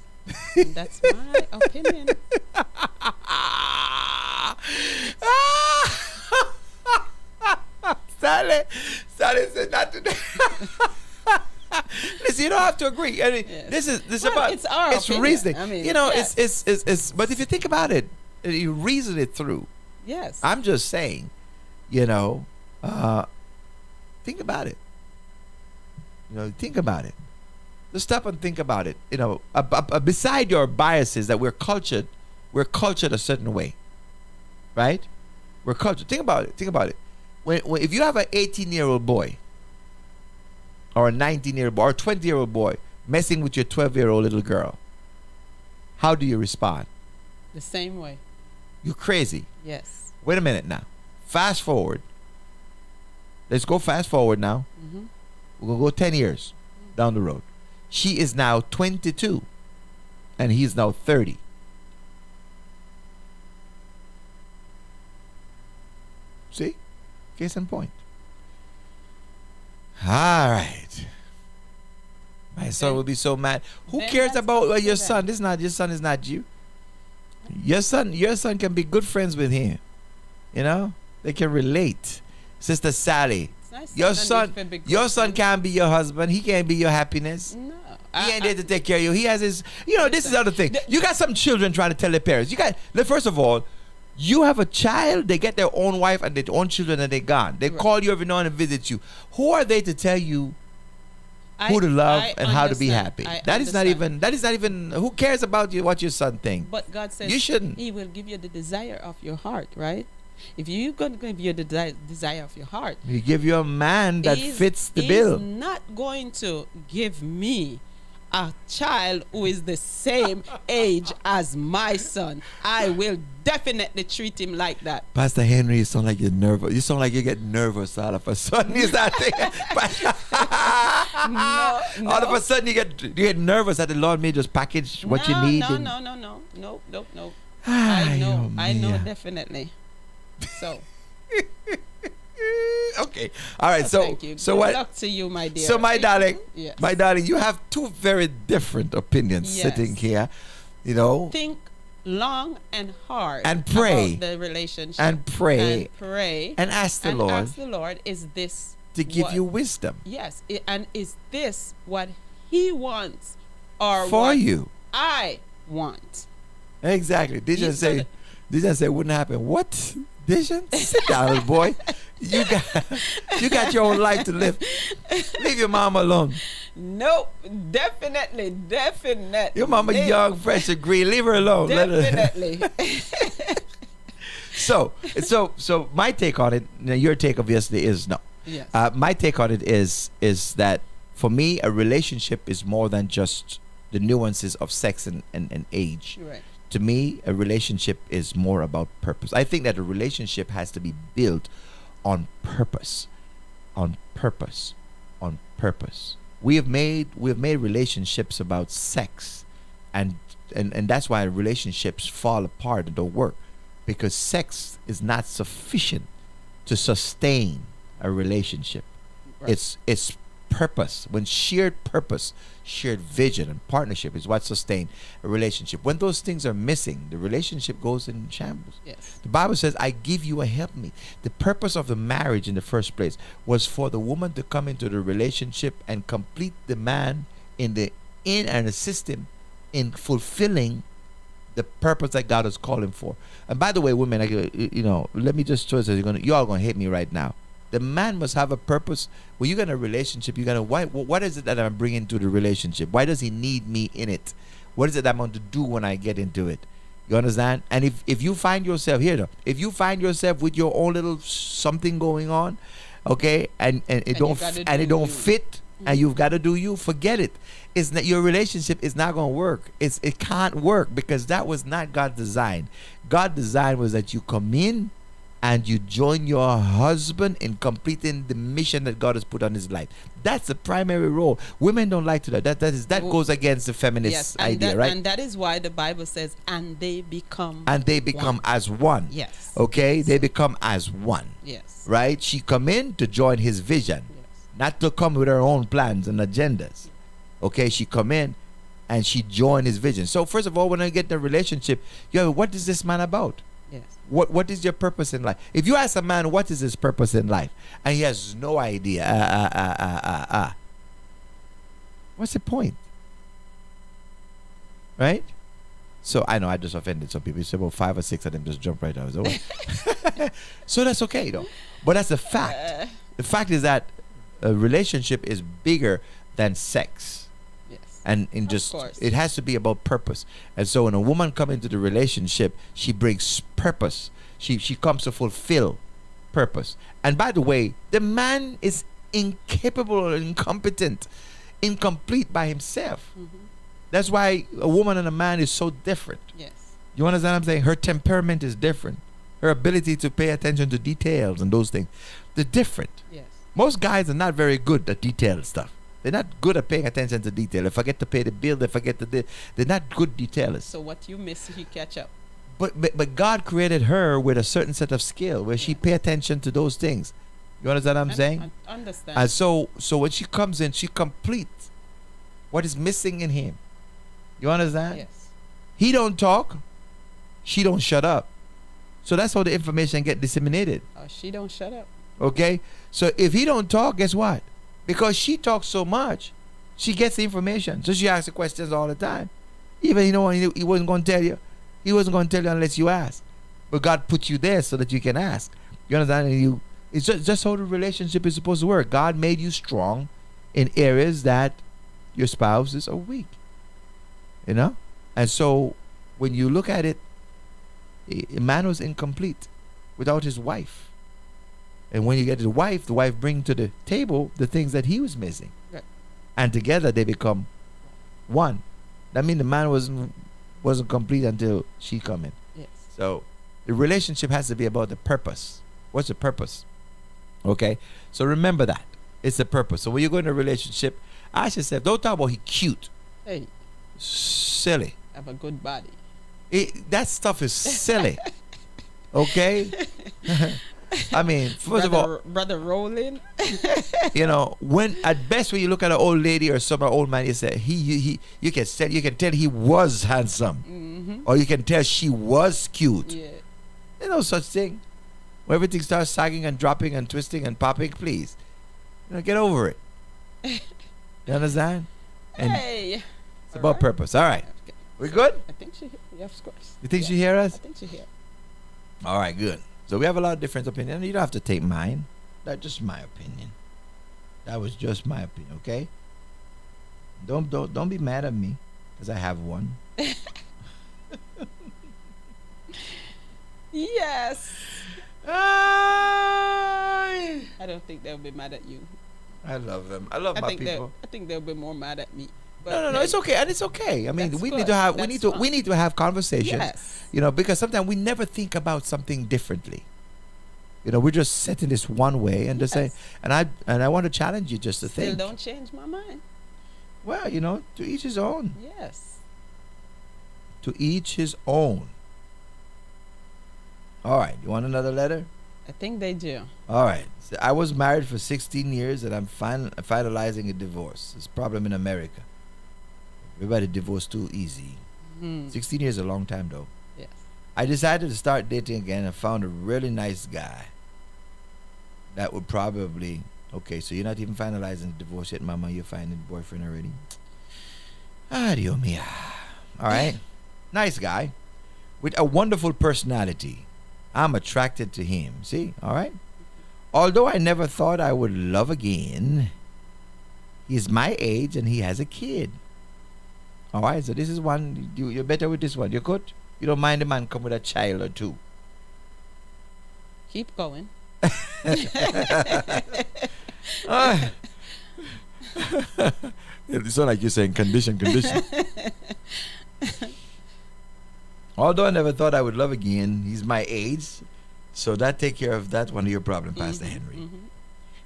That's my opinion. Sally said not today. Listen, you don't have to agree. I mean, Yes. this is Well, about it's our opinion. reasoning. I mean, you know, yes. it's. But if you think about it, you reason it through. Yes. I'm just saying, you know, think about it. You know, think about it. Just stop and think about it. You know, beside your biases that we're cultured a certain way, right? We're cultured. Think about it. Think about it. When if you have an 18-year-old boy, or a 19-year-old boy, or a 20-year-old boy messing with your 12-year-old little girl, how do you respond? The same way. You're crazy. Yes. Wait a minute now. Fast forward. Let's go fast forward now. Mm-hmm. We'll go 10 years down the road. She is now 22 and he's now 30. See? Case in point. All right. My son will be so mad. Who then cares that's about up to your them. son? Your son is not you. Your son can be good friends with him. You know? They can relate. Sister Sally, It's nice your to son understand big your son friends. can't be your husband. He can't be your happiness. No. He ain't there to take care of you. He has his, you know, this is the other thing. The- You got some children trying to tell their parents. You got, first of all, you have a child, they get their own wife and their own children and they're gone. They call you every now and then and visit you. Who are they to tell you who to love I and how to be happy? understand. That is not even, who cares about you, what your son thinks? But God says You shouldn't. He will give you the desire of your heart, right? If you're going to give you the desire of your heart, He give you a man that fits the he's bill. not going to give me a child who is the same age as my son. I will definitely treat him like that. Pastor Henry, you sound like you're nervous. You sound like you get nervous all of a sudden. Is that thing? No, All of a sudden you get nervous that the Lord may just package what you need. No, and- no. Ay, I know mia. definitely. So, Okay. All right. So thank you. so Good what? luck to you, my dear. So my darling, Yes. my darling, you have two very different opinions Yes. sitting here. You know, Think long and hard And pray. about the relationship and pray and pray and ask the and Lord ask the Lord, is this to give what- you wisdom yes, and is this what He wants or for what you. I want? Exactly. Dijon He's say, gonna- Dijon say, wouldn't happen. What? Dijon, sit down, little boy. You got your own life to live. Leave your mama alone. Nope, definitely. Your mama young, fresh, and green. Leave her alone. Let her. Definitely. So my take on it. Now your take obviously is no. Yes. My take on it is that for me a relationship is more than just the nuances of sex and age. Right. To me, a relationship is more about purpose. I think that a relationship has to be built on purpose, on purpose, on purpose. We have made relationships about sex, and that's why relationships fall apart and don't work, because sex is not sufficient to sustain a relationship. Right. It's purpose. When shared purpose, shared vision, and partnership is what sustain a relationship. When those things are missing, the relationship goes in shambles. Yes. The Bible says, I give you a helpmeet. The purpose of the marriage in the first place was for the woman to come into the relationship and complete the man in and assist him in fulfilling the purpose that God has called him for. And by the way, women, let me just choose. You all gonna hate me right now. The man must have a purpose. When you get in a relationship, what is it that I'm bringing to the relationship? Why does he need me in it? What is it that I'm going to do when I get into it? You understand? And if you find yourself if you find yourself with your own little something going on, okay, and it don't fit, and you've got to do you, forget it. It's not, your relationship is not going to work. It can't work because that was not God's design. God's design was that you come in and you join your husband in completing the mission that God has put on his life. That's the primary role. Women don't like to do that. That goes against the feminist Yes, idea, right? And that is why the Bible says, and they become one. as one. Yes. Okay? They become as one. Yes. Right? She come in to join his vision, Yes. not to come with her own plans and agendas. Okay? She come in and she joined his vision. So first of all, when I get in a relationship, what is this man about? Yes. What is your purpose in life? If you ask a man what is his purpose in life, and he has no idea, what's the point? Right? So I know I just offended some people. You say about 5 or 6 of them just jump right out. So that's okay though. But that's a fact. The fact is that a relationship is bigger than sex. And it has to be about purpose. And so when a woman comes into the relationship, she brings purpose. She comes to fulfill purpose. And by the way, the man is incapable or incompetent, incomplete by himself. Mm-hmm. That's why a woman and a man is so different. Yes. You understand what I'm saying? Her temperament is different. Her ability to pay attention to details and those things, they're different. Yes. Most guys are not very good at detailed stuff. They're not good at paying attention to detail. They forget to pay the bill. They forget to they're not good detailers. So what you miss, he catch up. But God created her with a certain set of skill where she pay attention to those things. You understand what I'm saying? I understand. And so when she comes in, she completes what is missing in him. You understand? Yes. He don't talk. She don't shut up. So that's how the information get disseminated. Oh, she don't shut up. Okay? So if he don't talk, guess what? Because she talks so much, she gets the information. So she asks the questions all the time. Even, he wasn't going to tell you. He wasn't going to tell you unless you ask. But God put you there so that you can ask. You understand? And it's just how the relationship is supposed to work. God made you strong in areas that your spouses are weak. You know? And so when you look at it, a man was incomplete without his wife. And when you get the wife brings to the table the things that he was missing. Right. And together they become one. That means the man wasn't complete until she come in. Yes. So the relationship has to be about the purpose. What's the purpose? Okay? So remember that. It's the purpose. So when you go in a relationship, ask yourself, don't talk about he cute. Hey. Silly. Have a good body. That stuff is silly. Okay? I mean, first of all, brother rolling. when at best when you look at an old lady or some old man, you say you can tell he was handsome, or you can tell she was cute. Yeah. There's no such thing. When everything starts sagging and dropping and twisting and popping, please, get over it. You understand? And Hey. it's about purpose. All right, we good? I think she. Yeah, of course. You think she hear us? I think she here. All right, good. So we have a lot of different opinions. You don't have to take mine. That's just my opinion. That was just my opinion, okay? Don't be mad at me because I have one. Yes. I don't think they'll be mad at you. love them. I love my people. I think they'll be more mad at me. No, it's okay, and it's okay. I mean, That's we good. need to have That's we need to have conversations. Yes. Because sometimes we never think about something differently. We're just set in this one way and just say, Yes. and I want to challenge you just to Still think. don't change my mind. Well, to each his own. Yes. To each his own. All right, you want another letter? I think they do. All right. So I was married for 16 years and I'm finalizing a divorce. It's a problem in America. Everybody divorce too easy. 16 years is a long time though. Yes. I decided to start dating again and found a really nice guy that would probably, okay, so you're not even finalizing the divorce yet, mama, you're finding a boyfriend already. Dios mia. All right. Nice guy with a wonderful personality. I'm attracted to him. See? All right. Although I never thought I would love again, he's my age and he has a kid. All right. So this is one. You're better with this one. You good? You don't mind the man come with a child or two. Keep going. It's not like you're saying condition. Although I never thought I would love again, he's my age So that take care of that one of your problem, Pastor Henry.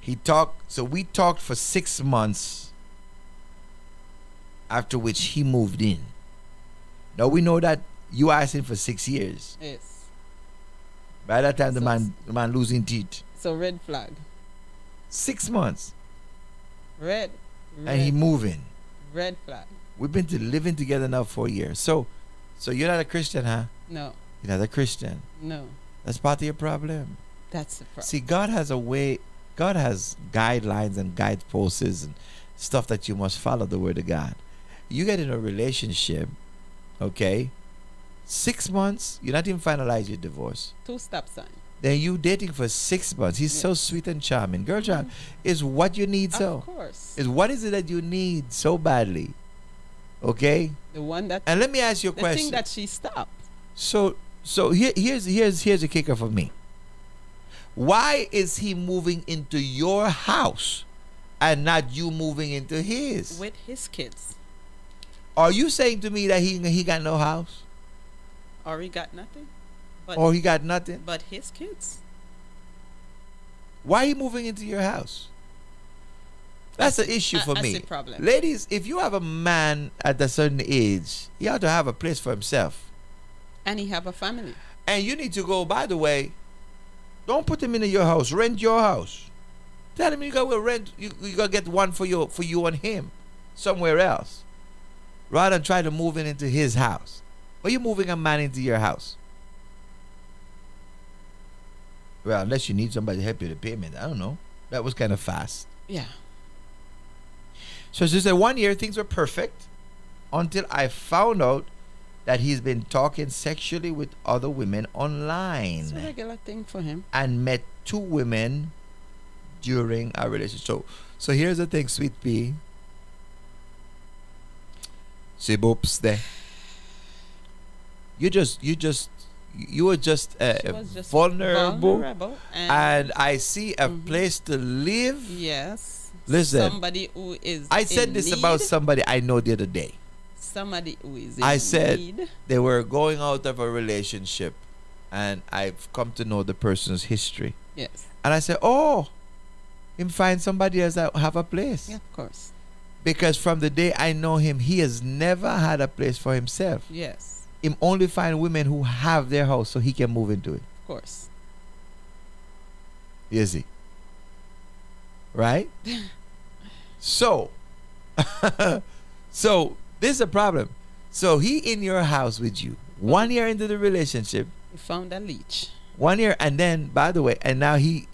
We talked for 6 months, after which he moved in. Now we know that you asked him for 6 years. Yes. By that time, the So- man losing teeth. So red flag. 6 months, Red. and he moving. Red flag. We've been living together now for a year. So you're not a Christian, huh? No. You're not a Christian. No. That's part of your problem. That's the problem. See, God has a way. God has guidelines and guideposts and stuff that you must follow the word of God. You get in a relationship, okay? 6 months, you're not even finalized your divorce. 2 stop sign. Then you dating for 6 months. He's so sweet and charming. Girl child, is what you need so. Of course. Is what is it that you need so badly? Okay? The one that And let me ask you a the question. thing that she stopped. So here's a kicker for me. Why is he moving into your house and not you moving into his? With his kids. Are you saying to me that he got no house Or he got nothing. But or he got nothing? but his kids. Why he moving into your house? That's the issue for That's me. the problem. Ladies, if you have a man at a certain age, he ought to have a place for himself. And he have a family. And you need to go, by the way, don't put him in your house. Rent your house. Tell him you gotta rent. You gotta get one for you and him somewhere else, rather than try to move in into his house. Or you moving a man into your house? Well, unless you need somebody to help you with the payment. I don't know. That was kind of fast. Yeah. So she said 1 year things were perfect until I found out that he's been talking sexually with other women online. It's a regular thing for him. And met 2 women during our relationship. So here's the thing, sweet pea. She boops there. You were just, She was just vulnerable, and I see a place to live. yes. Listen, Somebody who is I said in this need. about somebody I know the other day. Somebody who is in I said need. they were going out of a relationship, and I've come to know the person's history. Yes. And I said, oh, him find somebody else that have a place. Yeah, of course. Because from the day I know him, he has never had a place for himself. Yes. Him only find women who have their house so he can move into it. Of course. You see? Right? So, so this is a problem. So he in your house with you. 1 year into the relationship. We found a leech. 1 year, and then, by the way, and now he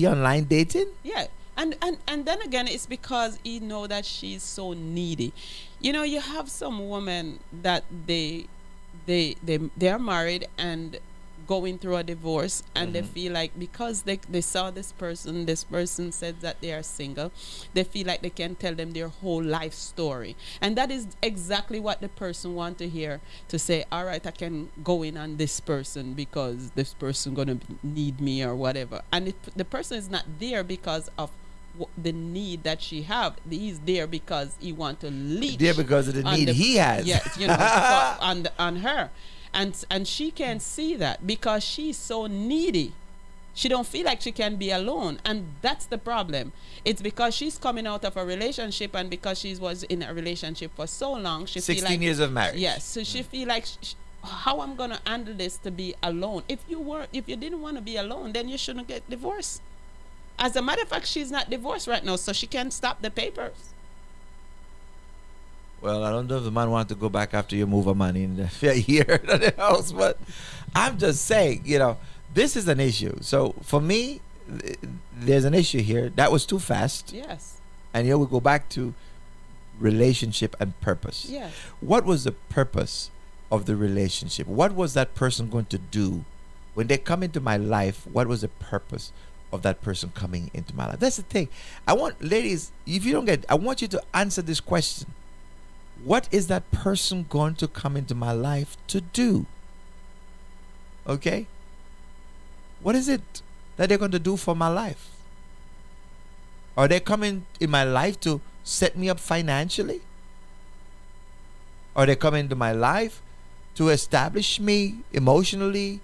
online dating? Yeah. And then again, it's because he know that she's so needy. You know, you have some women that they are married and going through a divorce, and they feel like because they saw this person said that they are single, they feel like they can tell them their whole life story. And that is exactly what the person want to hear, to say, all right, I can go in on this person because this person gonna need me or whatever. And the person is not there because of the need that she have. He's there because he want to leech. There because of the on need he has. Yes, on her, and she can't see that because she's so needy. She don't feel like she can be alone, and that's the problem. It's because she's coming out of a relationship, and because she was in a relationship for so long, she feel 16 like, years of marriage. yes. So she feel like how I'm gonna handle this to be alone. If you didn't want to be alone, then you shouldn't get divorced. As a matter of fact, she's not divorced right now, so she can stop the papers. Well, I don't know if the man want to go back after you move a man in a year to the house, but I'm just saying, this is an issue. So for me, there's an issue here. That was too fast. Yes. And here we go back to relationship and purpose. Yes. What was the purpose of the relationship? What was that person going to do when they come into my life? What was the purpose of that person coming into my life? That's the thing. I want, ladies, if you don't get, I want you to answer this question. What is that person going to come into my life to do? Okay? What is it that they're going to do for my life? Are they coming in my life to set me up financially? Are they coming into my life to establish me emotionally,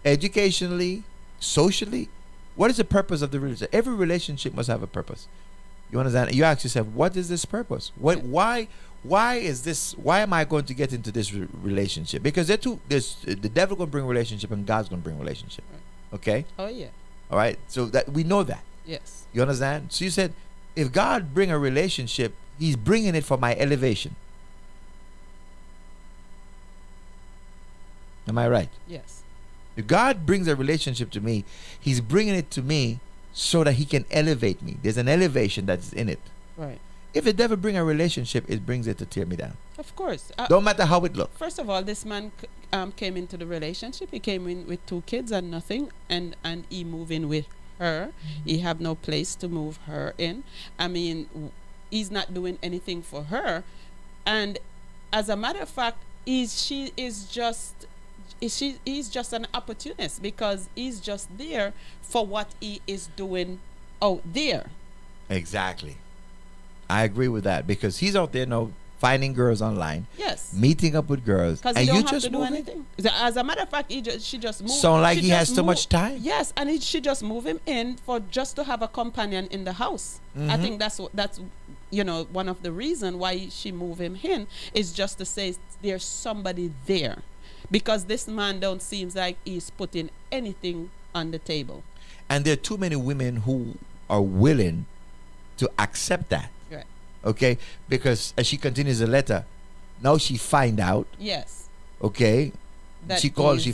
educationally, socially, what is the purpose of the relationship? Every relationship must have a purpose. You understand? You ask yourself, what is this purpose? Why is this? Why am I going to get into this relationship? Because there's the devil going to bring relationship and God's going to bring relationship. Okay. Oh yeah. All right. So that we know that. Yes. You understand? So you said, if God bring a relationship, He's bringing it for my elevation. Am I right? Yes. If God brings a relationship to me, He's bringing it to me so that He can elevate me. There's an elevation that's in it. Right. If the devil bring a relationship, it brings it to tear me down. Of course. Don't matter how it looks. First of all, this man came into the relationship. He came in with 2 kids and nothing, and he moved in with her. He have no place to move her in. I mean, he's not doing anything for her, and as a matter of fact, he's just an opportunist, because he's just there for what he is doing out there. Exactly. I agree with that, because he's out there now finding girls online. Yes. Meeting up with girls. Because And he you don't have just to do move in. anything. As a matter of fact, she just moved. Sound like she he just has so moved- much time. Yes, and she just move him in for just to have a companion in the house. I think that's one of the reason why she move him in, is just to say there's somebody there, because this man don't seems like he's putting anything on the table. And there are too many women who are willing to accept that. Right. Okay? Because as she continues the letter, now she find out. Yes. Okay? That She called, is- she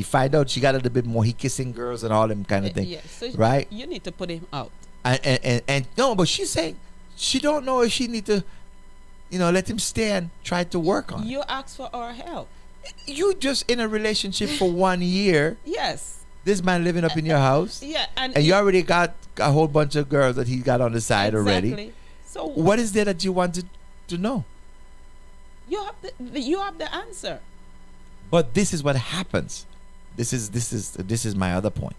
find out she got a little bit more. He kissing girls and all them kind of thing. Yes. So Right? You need to put him out. And no, but she's saying she don't know if she need to, let him stay and try to work on it. You ask for our help. You just in a relationship for 1 year. Yes. This man living up in your house. Yeah. And And you already got a whole bunch of girls that he got on the side already. Exactly. So What is there that you wanted to know? you have the answer. But this is what happens. This is my other point.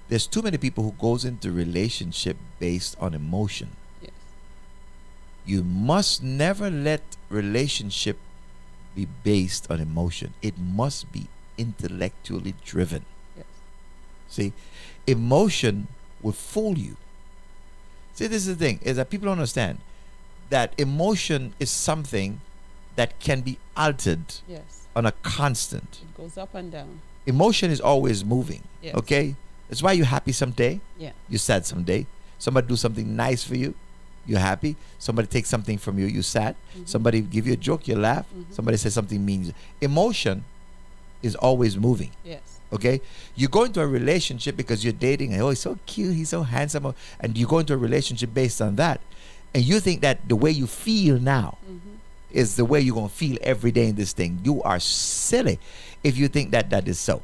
There's too many people who goes into relationship based on emotion. Yes. You must never let relationship be based on emotion. It must be intellectually driven. Yes. See, emotion will fool you. See, this is the thing, is that people don't understand that emotion is something that can be altered Yes. on a constant. It goes up and down. Emotion is always moving. Yes. Okay? That's why you're happy someday, Yeah. you're sad someday. Somebody do something nice for you, you're happy. Somebody takes something from you, you're sad. Somebody give you a joke, you laugh. Somebody says something mean. Emotion is always moving. Yes. Okay, you go into a relationship because you're dating, and oh, he's so cute, he's so handsome, and you go into a relationship based on that, and you think that the way you feel now is the way you're gonna feel every day in this thing. You are silly if you think that that is so.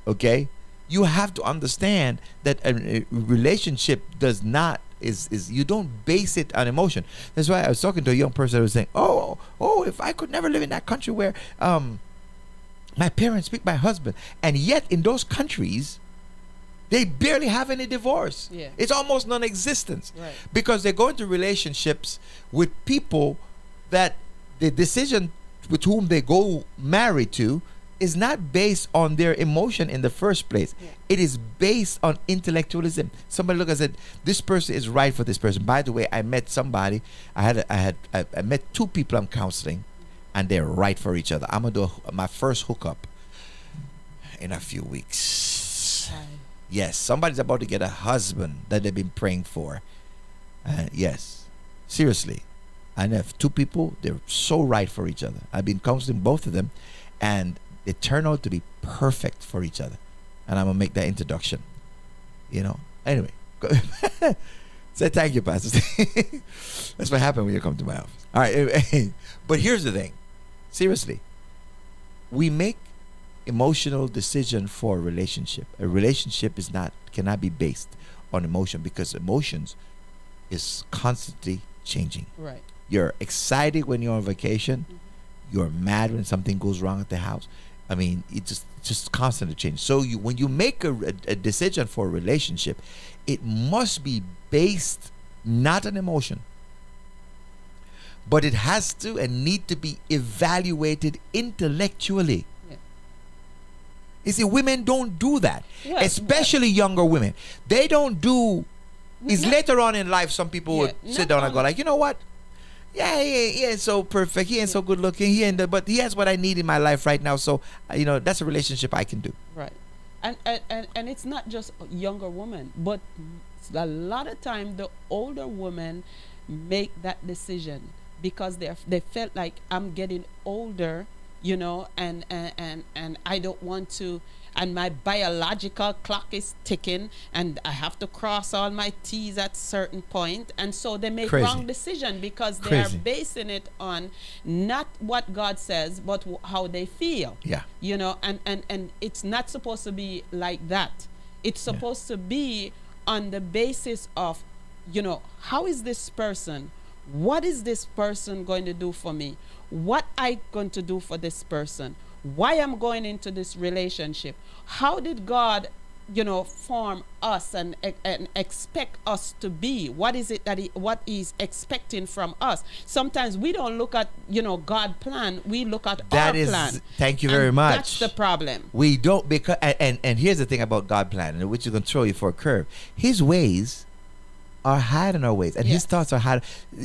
Okay, you have to understand that a relationship does not is you don't base it on emotion. That's why I was talking to a young person who was saying, oh, if I could never live in that country where my parents picked my husband, and yet in those countries they barely have any divorce. Yeah. It's almost non-existent. Right. Because they go into relationships with people that the decision with whom they go married to is not based on their emotion in the first place. Yeah. It is based on intellectualism. Somebody look and said, this person is right for this person. By the way, I met somebody, I met 2 people I'm counseling, and they're right for each other. I'm gonna do my first hookup in a few weeks. Yes, somebody's about to get a husband that they've been praying for. Yes, seriously. I have 2 people, they're so right for each other. I've been counseling both of them, and they turn out to be perfect for each other. And I'm going to make that introduction. Anyway. Say thank you, Pastor. That's what happened when you come to my office. All right. But here's the thing. Seriously. We make emotional decision for a relationship. A relationship cannot be based on emotion, because emotions is constantly changing. Right. You're excited when you're on vacation. You're mad when something goes wrong at the house. I mean, it just constantly change. So when you make a decision for a relationship, it must be based not on emotion, but it has to and need to be evaluated intellectually. Yeah. You see, women don't do that, Well, especially younger women. They don't do. It's Not- later on in life some people would Yeah, sit not down and go only- like, you know what? Yeah, he ain't so perfect. He ain't so good looking. But he has what I need in my life right now. So that's a relationship I can do. Right. And it's not just younger women, but a lot of time the older women make that decision because they felt like I'm getting older, and I don't want to, and my biological clock is ticking and I have to cross all my T's at certain point, and so they make Crazy. wrong decision because they Crazy. are basing it on not what God says but how they feel. Yeah. And it's not supposed to be like that. It's supposed to be on the basis of, how is this person? What is this person going to do for me? What I going to do for this person? Why I'm going into this relationship? How did God, form us and expect us to be? What is it that what He's expecting from us? Sometimes we don't look at, God plan. We look at That our is- plan. thank you And very much. That's the problem. We don't, because and here's the thing about God plan, which is going to throw you for a curve. His ways are higher than our ways, and His Yes. thoughts are higher.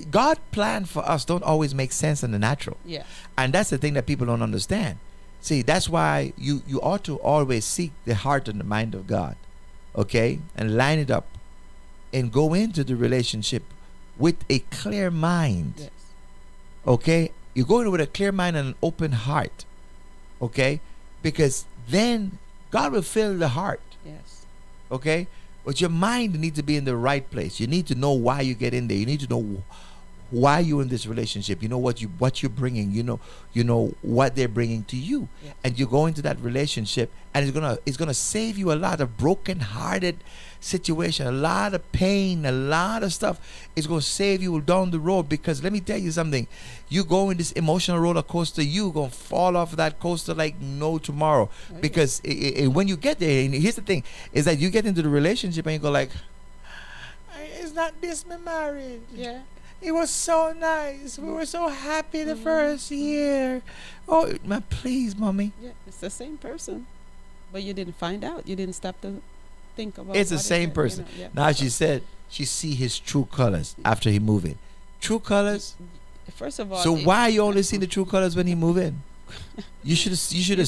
God plan for us don't always make sense in the natural. Yeah. And that's the thing that people don't understand. See, that's why you ought to always seek the heart and the mind of God, okay, and line it up, and go into the relationship with a clear mind. Yes. Okay, you go in with a clear mind and an open heart, okay, because then God will fill the heart, Yes. okay, but your mind needs to be in the right place. You need to know why you get in there. You need to know why you're in this relationship. You know what you're bringing. You know what they're bringing to you, Yes. and you go into that relationship, and it's gonna save you a lot of broken-hearted situation, a lot of pain, a lot of stuff. It's gonna save you down the road, because let me tell you something. You go in this emotional roller coaster, you gonna fall off of that coaster like no tomorrow, because when you get there, and here's the thing, is that you get into the relationship and you go like, it's not this my marriage. Yeah. It was so nice. We were so happy the first year. Oh, please, mommy. Yeah. It's the same person, but you didn't find out. You didn't stop to think about. It's the what it same is, person. yeah. Now she said she see his true colors after he move in. True colors. First of all. So why you only see the true colors when he move in? You should have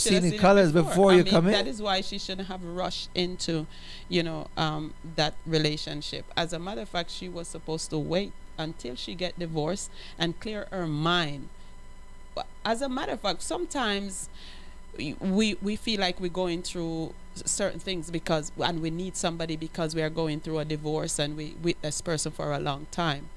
seen the it colors before you come That in. is why she shouldn't have rushed into, that relationship. As a matter of fact, she was supposed to wait until she get divorced and clear her mind. But as a matter of fact, sometimes we feel like we're going through certain things and we need somebody because we are going through a divorce and we with this person for a long time.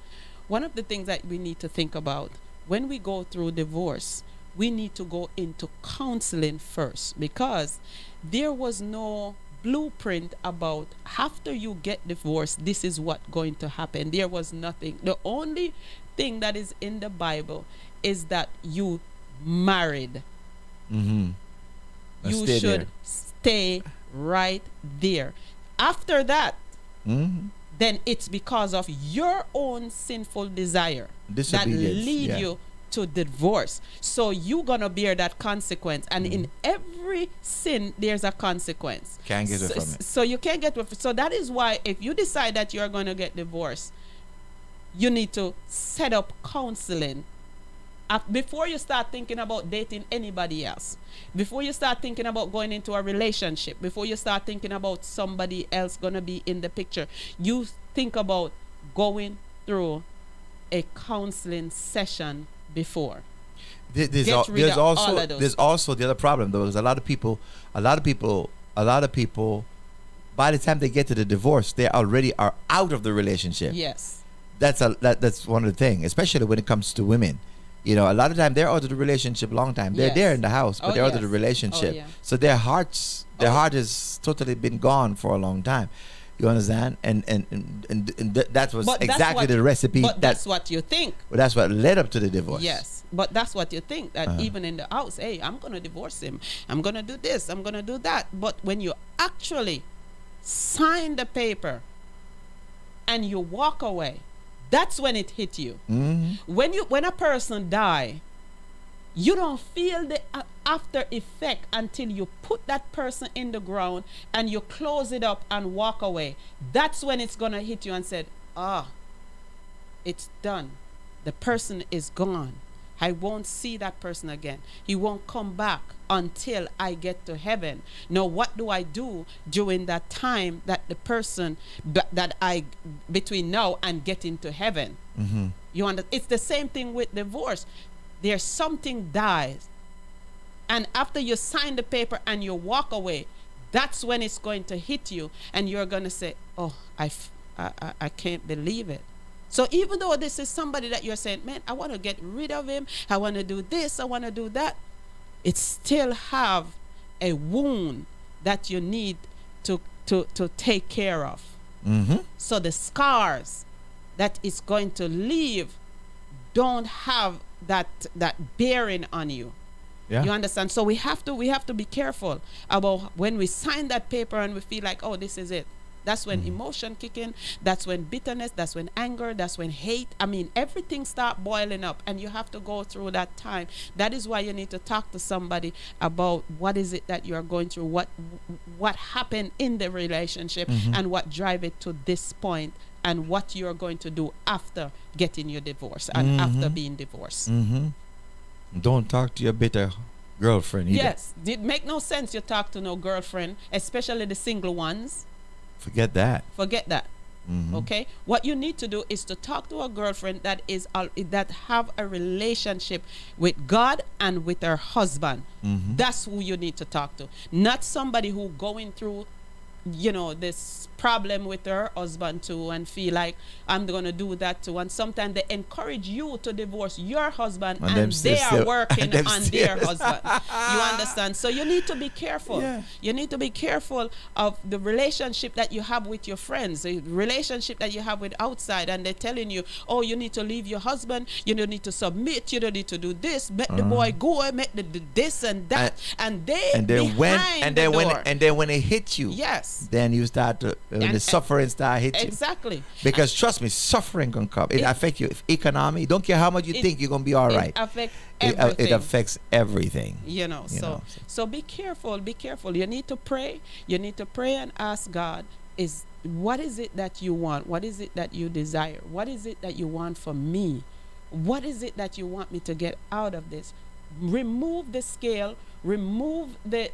One of the things that we need to think about when we go through divorce, we need to go into counseling first, because there was no blueprint about after you get divorced, this is what going to happen. There was nothing. The only thing that is in the Bible is that you married. Mm-hmm. You should stay right there. After that, Mm-hmm. then it's because of your own sinful desire that Disobedience, lead yeah. you to divorce. So you're gonna bear that consequence, and in every sin there's a consequence. Can't get away so, from it. so you can't get with. So that is why if you decide that you're gonna get divorced, you need to set up counseling before you start thinking about dating anybody else, before you start thinking about going into a relationship, before you start thinking about somebody else gonna be in the picture. You think about going through a counseling session before. There's Get rid of all of those there's also the other problem, though, is a lot of people by the time they get to the divorce, they already are out of the relationship. Yes. That's one of the things, especially when it comes to women. A lot of time they're out of the relationship a long time. They're Yes. there in the house, but Oh, they're out of the yes. relationship. Oh, yeah. So their heart has totally been gone for a long time. You understand? And that was But that's exactly what- the recipe. But that's what you think. That's what led up to the divorce. Yes, but that's what you think, that even in the house, hey, I'm going to divorce him. I'm going to do this. I'm going to do that. But when you actually sign the paper and you walk away, that's when it hit you. Mm-hmm. When a person die, You don't feel the after effect until you put that person in the ground and you close it up and walk away. That's when it's going to hit you and said, ah, it's done. The person is gone. I won't see that person again. He won't come back until I get to heaven. Now, what do I do during that time that the person that I between now and getting to heaven? Mm-hmm. You understand? It's the same thing with divorce. There's something dies, and after you sign the paper and you walk away, that's when it's going to hit you, and you're going to say, "Oh, I can't believe it." So even though this is somebody that you're saying, man, I want to get rid of him, I want to do this, I want to do that, it still have a wound that you need to take care of. Mm-hmm. So the scars that is going to leave don't have that bearing on you. Yeah. You understand? So we have to be careful about when we sign that paper and we feel like, oh, this is it. That's when emotion kick in. That's when bitterness. That's when anger. That's when hate. I mean, everything start boiling up, and you have to go through that time. That is why you need to talk to somebody about what is it that you are going through, what happened in the relationship, and what drive it to this point, and what you are going to do after getting your divorce and after being divorced. Mm-hmm. Don't talk to your bitter girlfriend either. Yes, it make no sense you talk to no girlfriend, especially the single ones. Forget that. Forget that. Mhm. Okay, what you need to do is to talk to a girlfriend that is that have a relationship with God and with her husband. That's who you need to talk to, not somebody who going through, this problem with her husband too and feel like I'm gonna do that too. And sometimes they encourage you to divorce your husband, and they are working on their husband. You understand? So you need to be careful. Yeah. You need to be careful of the relationship that you have with your friends, the relationship that you have with outside, and they're telling you, oh, you need to leave your husband, you don't need to submit, you don't need to do this, let the boy go, make the this and that, and then when it hits you, yes, then you start to when the suffering start hitting. Exactly. Because trust me, suffering can come. It affects you. If economy, don't care how much you think you're gonna be all right. It affects everything. It affects everything. So be careful. Be careful. You need to pray. You need to pray and ask God, what is it that you want? What is it that you desire? What is it that you want from me? What is it that you want me to get out of this? Remove the scale, remove the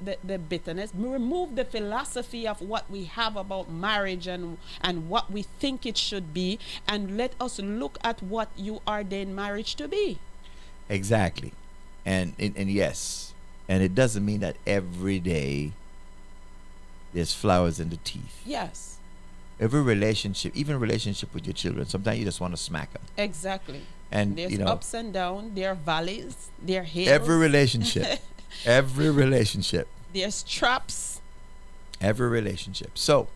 bitterness, remove the philosophy of what we have about marriage and what we think it should be, and let us look at what you ordained marriage to be. Exactly. And yes, and it doesn't mean that every day there's flowers in the teeth. Yes. Every relationship, even relationship with your children, sometimes you just want to smack them. Exactly. And there's ups and downs, there are valleys, there are hills. Every relationship. There's traps. Every relationship. So,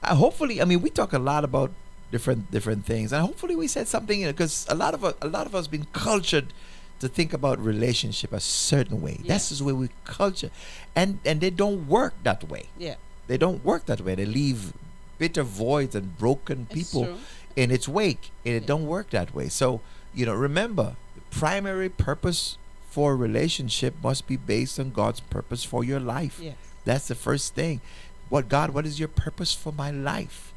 hopefully, we talk a lot about different things, and hopefully we said something, because a lot of us been cultured to think about relationship a certain way. Yeah. That's just the way we culture, and they don't work that way. Yeah. They don't work that way. They leave bitter voids and broken people true. in its wake, and it don't work that way. So, remember, the primary purpose for a relationship must be based on God's purpose for your life. Yes. That's the first thing. What is your purpose for my life?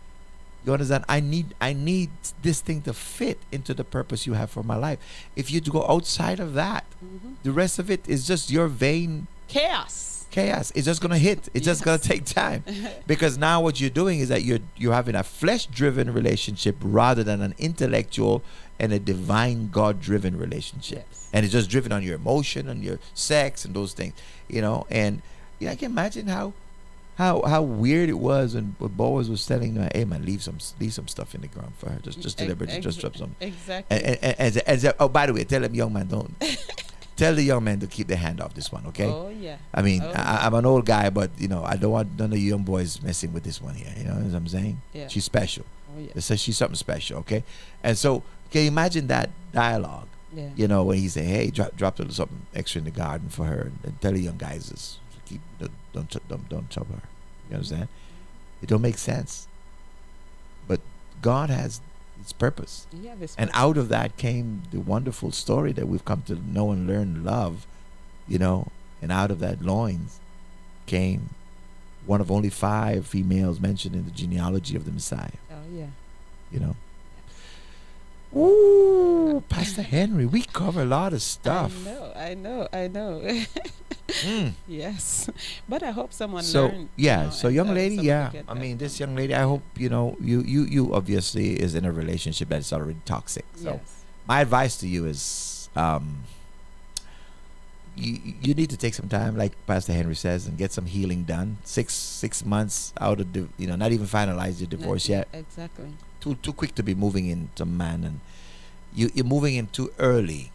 You understand? I need this thing to fit into the purpose you have for my life. If you go outside of that, the rest of it is just your vain chaos. It's just gonna hit. It's just gonna take time, because now what you're doing is that you're having a flesh-driven relationship rather than an intellectual and a divine God-driven relationship. Yes. And it's just driven on your emotion and your sex and those things, And I can imagine how weird it was when Boaz was telling her, "Hey man, leave some stuff in the ground for her. Just deliberately, just drop some." Exactly. And oh, by the way, tell him, young man, don't. Tell the young man to keep their hand off this one, okay? Oh yeah. I'm an old guy, but I don't want none of you young boys messing with this one here. You know what I'm saying? Yeah. She's special. Oh yeah. It says she's something special, okay? And so, can you imagine that dialogue? Yeah. When he say, "Hey, drop a little something extra in the garden for her," and tell the young guys don't trouble her. You understand? It don't make sense. But God has its purpose. Yeah, this And out of that came the wonderful story that we've come to know and learn, love, you know. And out of that loins came one of only 5 females mentioned in the genealogy of the Messiah, Oh yeah. you know. Ooh, Pastor Henry, we cover a lot of stuff. I know. Mm. Yes, but I hope someone So learned. yeah, so young lady, someone yeah. get I that mean, this from- young lady, I hope you obviously is in a relationship that's already toxic. So Yes. my advice to you is, you need to take some time, like Pastor Henry says, and get some healing done. Six months out of not even finalized your divorce yet. Exactly. Too quick to be moving into man, and you're moving in too early.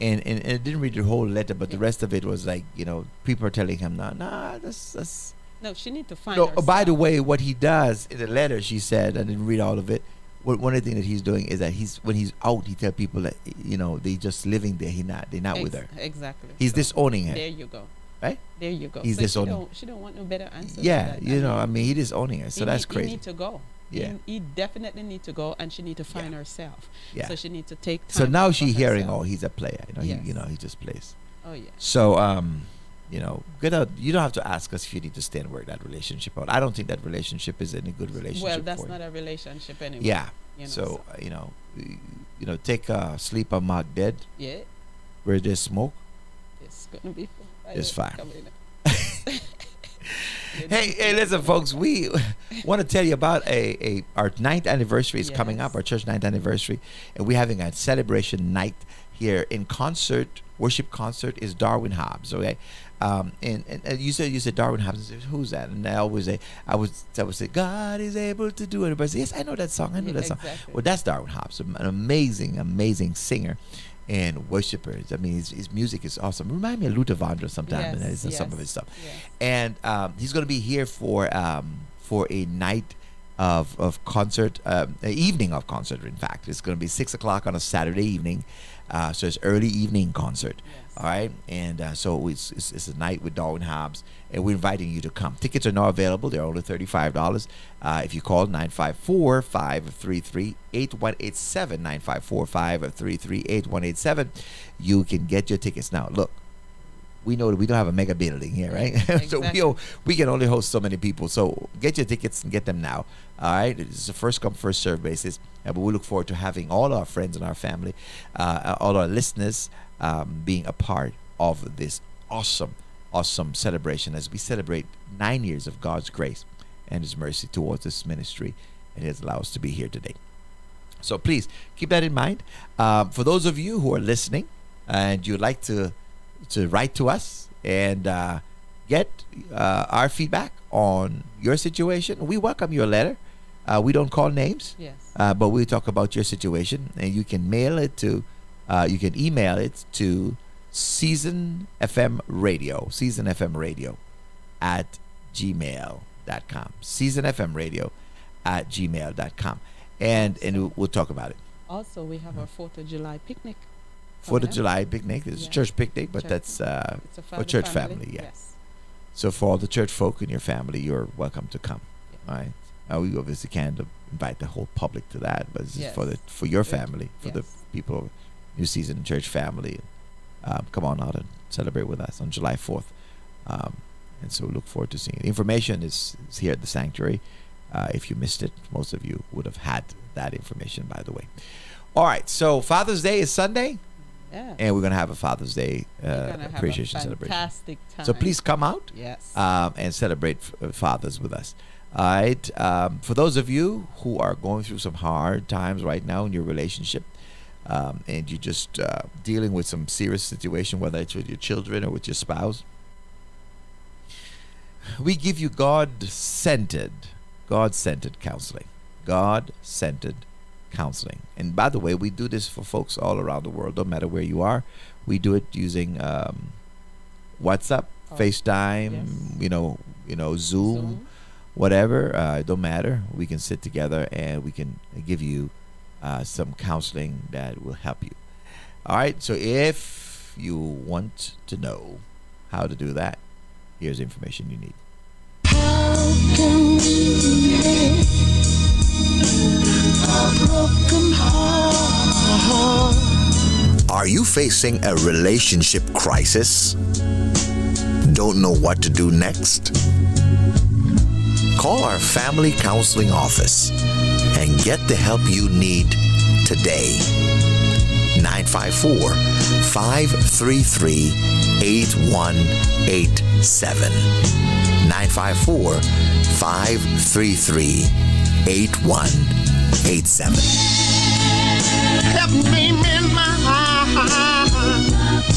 And it didn't read the whole letter, but the rest of it was like, people are telling him, nah, that's No, she need to find. no. By the herself. way, what he does in the letter, she said, I didn't read all of it. One of the things that he's doing is that when he's out, he tell people that they just living there. They're not with her. Exactly. He's So, disowning her, There you go. right? There you go. He's so disowning. She don't want no better answer. than Yeah, that. I mean, he disowning her. So he that's need, crazy. He need to go. Yeah. He definitely need to go, and she need to find herself. Yeah. So she need to take time. So now for she hearing, herself. oh, he's a player. Yes. He just plays. Oh yeah. So good out. You don't have to ask us if you need to stay and work that relationship out. I don't think that relationship is any good relationship. Well, that's for not you. a relationship anyway. Yeah. You know, So take sleep on Mark dead yeah, where there's smoke. it's gonna be fun. It's fine. Coming. Hey, listen, folks. We want to tell you about our 9th anniversary is coming Yes. up. Our church 9th anniversary, and we're having a celebration night here in concert. Worship concert is Darwin Hobbs. Okay, and you said Darwin Hobbs. I said, who's that? And I would say God is able to do it. Everybody say, yes, I know that song. I know Yeah, that song. exactly. Well, that's Darwin Hobbs, an amazing singer and worshiper. I mean, his music is awesome. Remind me of Luther Vandross sometime, and some of his stuff. Yes. And he's going to be here for a night of concert, an evening of concert. In fact, it's going to be 6:00 on a Saturday evening, so it's early evening concert. Yes. All right, and so it's a night with Darwin Hobbs, and we're inviting you to come. Tickets are now available; they're only $35. If you call 954-533-8187, 954-533-8187, you can get your tickets. Now, look. We know that we don't have a mega building here, right? So Exactly. we can only host so many people. So get your tickets and get them now. All right, it's a first come first serve basis, but we look forward to having all our friends and our family, all our listeners, being a part of this awesome celebration as we celebrate 9 years of God's grace and His mercy towards this ministry, and He has allowed us to be here today. So please keep that in mind. For those of you who are listening and you'd like to write to us and get our feedback on your situation, we welcome your letter. We don't call names, Yes. but we talk about your situation, and you can email it to Season FM Radio at gmail.com. Season FM Radio at gmail.com, and we'll talk about it. Also, we have our 4th of July picnic. 4th of coming up. July picnic. It's a Yeah. church picnic, but Church. that's It's for church family. Yeah. Yes. So for all the church folk in your family, you're welcome to come. All right. We obviously can't invite the whole public to that, but it's just Yes. for your family, for the Yes. people of New Season Church family. Come on out and celebrate with us on July 4th. And so we look forward to seeing it. Information is here at the sanctuary. If you missed it, most of you would have had that information, by the way. All right. So Father's Day is Sunday, Yeah. and we're going to have a Father's Day We're gonna have appreciation a celebration. fantastic time. So please come out Yes. and celebrate fathers with us. All right. For those of you who are going through some hard times right now in your relationship, and you're just dealing with some serious situation, whether it's with your children or with your spouse, we give you God-centered counseling. God-centered counseling. And by the way, we do this for folks all around the world, no matter where you are. We do it using WhatsApp, Oh, FaceTime, yes. Zoom, whatever. It don't matter. We can sit together and we can give you some counseling that will help you. All right. So if you want to know how to do that, here's the information you need. How can we live broken heart. Are you facing a relationship crisis? Don't know what to do next? Call our family counseling office and get the help you need today. 954-533-8187. 954-533-8187. Help me mend my broken heart.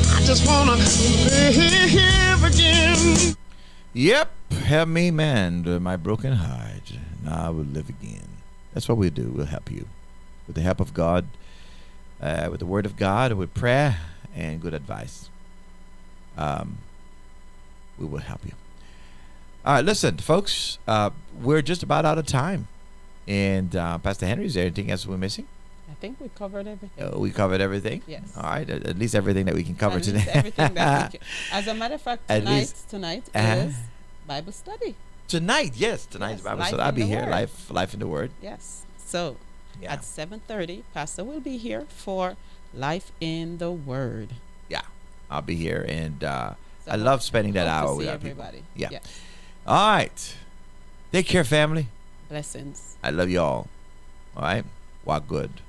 I just wanna live again. Yep, help me mend my broken heart. Now I will live again. That's what we'll do. We'll help you with the help of God, with the Word of God, with prayer and good advice. We will help you. All right, listen, folks. We're just about out of time. And Pastor Henry, is there anything else we're missing? I think we covered everything. We covered everything? Yes. All right, at least everything that we can cover At today. least everything that we can. As a matter of fact, At least- tonight Uh-huh. is Bible study. Tonight's Yes, Bible Life study. I'll in be the here, Word. life in the Word. Yes. So Yeah. at 7:30, Pastor will be here for Life in the Word. Yeah, I'll be here, and So I love spending that hope to hour see with our people. everybody. Yeah. Yes. All right. Take care, family. Blessings. I love you all. All right. Walk good.